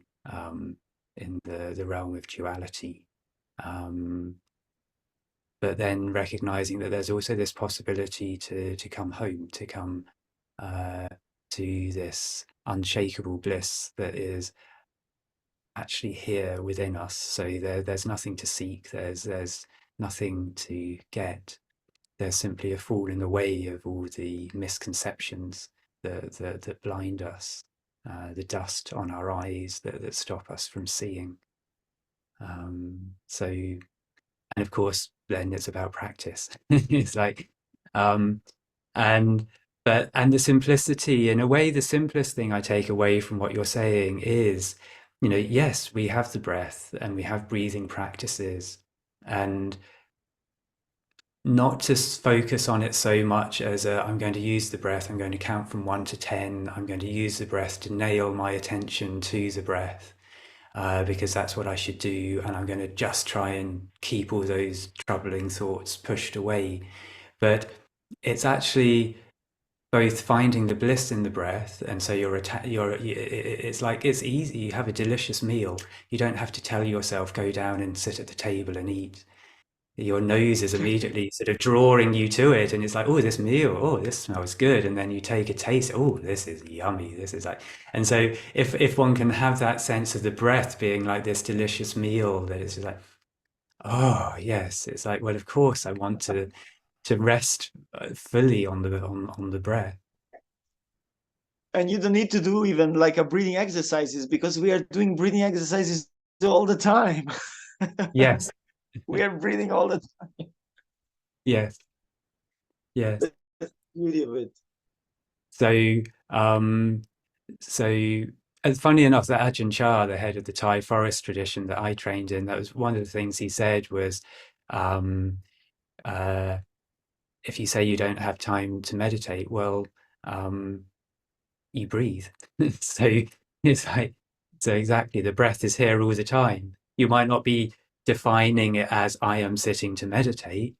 in the realm of duality. But then recognizing that there's also this possibility to come home, to come to this unshakable bliss that is actually here within us. So there's nothing to seek. There's nothing to get. There's simply a falling away of all the misconceptions that blind us, the dust on our eyes that stop us from seeing. So, and of course, then it's about practice. It's like, and and the simplicity, in a way, the simplest thing I take away from what you're saying is, yes, we have the breath and we have breathing practices, and not to focus on it so much as I'm going to use the breath, I'm going to count from 1 to 10, I'm going to use the breath to nail my attention to the breath, because that's what I should do, and I'm going to just try and keep all those troubling thoughts pushed away. But it's actually both finding the bliss in the breath, and so it's like it's easy. You have a delicious meal. You don't have to tell yourself, go down and sit at the table and eat. Your nose is immediately sort of drawing you to it, and it's like, oh, this meal, oh, this smells good, and then you take a taste, oh, this is yummy, this is like. And so if one can have that sense of the breath being like this delicious meal, that it's just like, oh yes, it's like, well, of course I want to rest fully on the breath. And you don't need to do even like a breathing exercises, because we are doing breathing exercises all the time. Yes. We are breathing all the time. Yes. Yes. That's the beauty of it. So so and funny enough, that Ajahn Chah, the head of the Thai forest tradition that I trained in, that was one of the things he said was, um, if you say you don't have time to meditate, well, you breathe. So it's like, so exactly, the breath is here all the time. You might not be defining it as I am sitting to meditate,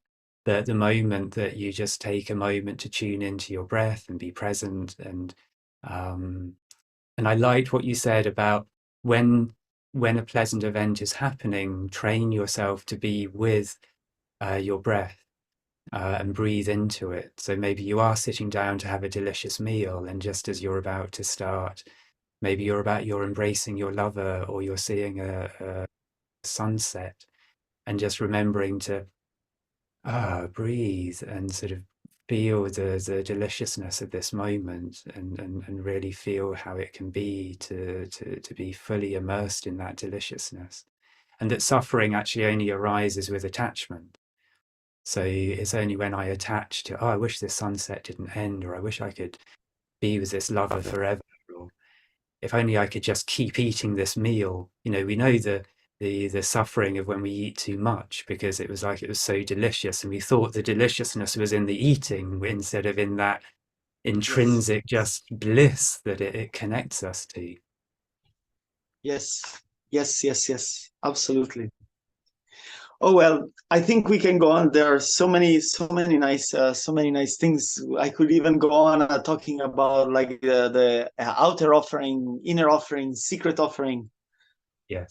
but the moment that you just take a moment to tune into your breath and be present, and I liked what you said about when a pleasant event is happening, train yourself to be with your breath, and breathe into it. So maybe you are sitting down to have a delicious meal, and just as you're about to start, maybe you're embracing your lover, or you're seeing a sunset, and just remembering to breathe and sort of feel the deliciousness of this moment, and really feel how it can be to be fully immersed in that deliciousness, and that suffering actually only arises with attachment. So it's only when I attach to, oh, I wish this sunset didn't end, or I wish I could be with this lover forever, or if only I could just keep eating this meal. You know, we know the suffering of when we eat too much, because it was like it was so delicious, and we thought the deliciousness was in the eating instead of in that Yes. intrinsic just bliss that it connects us to. Yes. Yes. Yes. Yes. Absolutely. Oh well, I think we can go on. There are so many nice things. I could even go on talking about like the outer offering, inner offering, secret offering. Yes.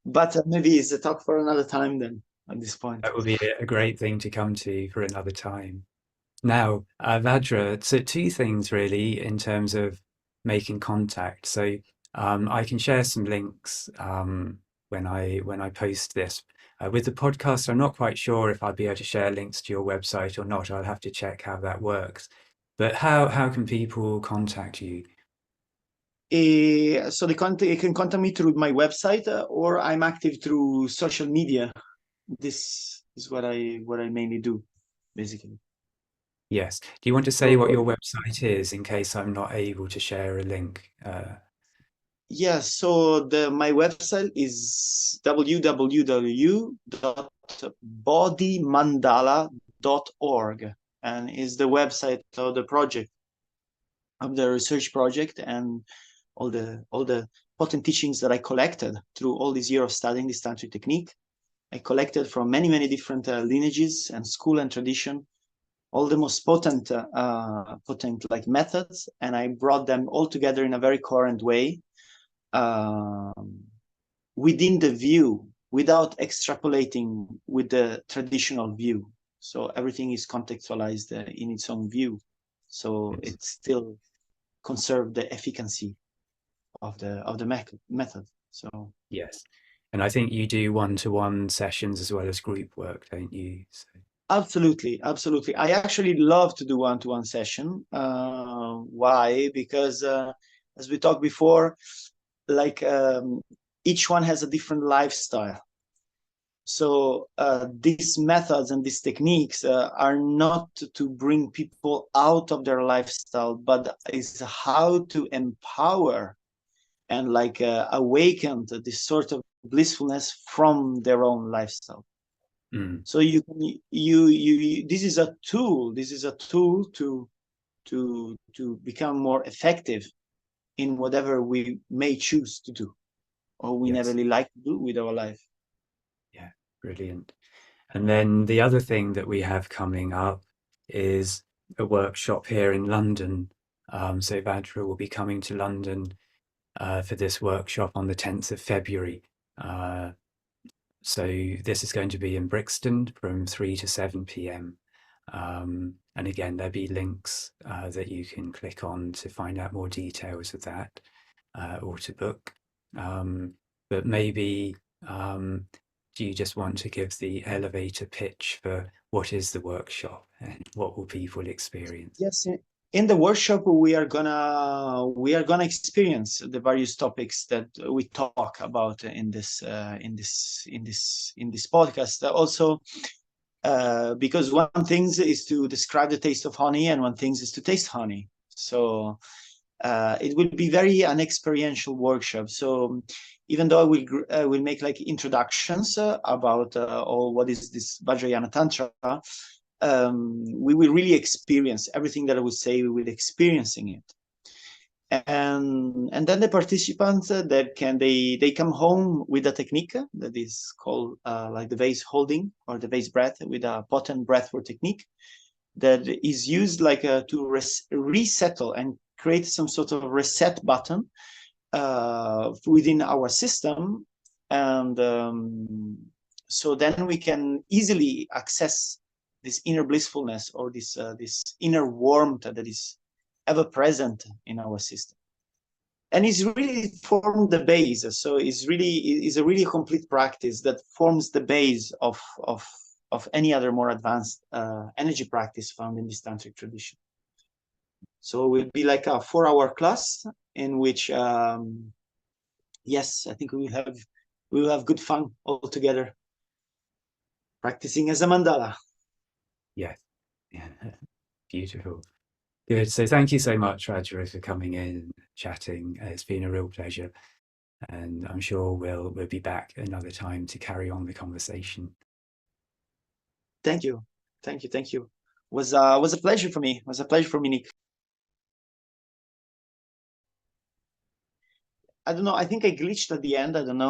But maybe it's a talk for another time then. At this point. That would be a great thing to come to for another time. Now, Vajra, so two things really in terms of making contact. So I can share some links when I post this. With the podcast, I'm not quite sure if I'll be able to share links to your website or not. I'll have to check how that works. But how can people contact you? So you can contact me through my website, or I'm active through social media. This is what I mainly do, basically. Yes. Do you want to say what So your website is in case I'm not able to share a link? yeah, so my website is www.bodhimandala.org, and is the website of the project, of the research project, and all the potent teachings that I collected through all these years of studying this tantric technique. I collected from many different lineages and school and tradition, all the most potent like methods, and I brought them all together in a very coherent way, within the view, without extrapolating with the traditional view. So everything is contextualized in its own view. So Yes. it still conserve the efficacy of the method. So Yes. And I think you do one-to-one sessions as well as group work, don't you? So, absolutely. I actually love to do one-to-one session. Why? Because as we talked before, like each one has a different lifestyle. So these methods and these techniques are not to bring people out of their lifestyle, but is how to empower and like awaken this sort of blissfulness from their own lifestyle. mm, So you this is a tool. This is a tool to become more effective in whatever we may choose to do, or we never yes. really like to do with our life. Yeah. Brilliant. And then the other thing that we have coming up is a workshop here in London. So Vajra will be coming to London for this workshop on the 10th of February. Uh, so this is going to be in Brixton from 3 to 7 p.m. And again, there'll be links that you can click on to find out more details of that or to book. But maybe do you just want to give the elevator pitch for what is the workshop and what will people experience? Yes, in the workshop we are gonna experience the various topics that we talk about in this podcast. Also, because one thing is to describe the taste of honey, and one thing is to taste honey. So it will be very an experiential workshop. So even though I will make like introductions about all what is this Vajrayana Tantra, we will really experience everything that I would say. We will experiencing it, and then the participants they come home with a technique that is called like the vase holding or the vase breath, with a potent breathwork technique that is used like to resettle and create some sort of reset button within our system, and so then we can easily access this inner blissfulness, or this inner warmth that is ever present in our system, and it's really formed the base. So it's a really complete practice that forms the base of any other more advanced energy practice found in this tantric tradition. So it will be like a 4-hour class in which yes, I think we will have good fun all together, practicing as a mandala. Yes. Yeah. Beautiful. Good. So thank you so much, Vajra, for coming in and chatting. It's been a real pleasure. And I'm sure we'll be back another time to carry on the conversation. Thank you. Thank you. Thank you. Was a pleasure for me. It was a pleasure for me, Nick. I don't know. I think I glitched at the end. I don't know.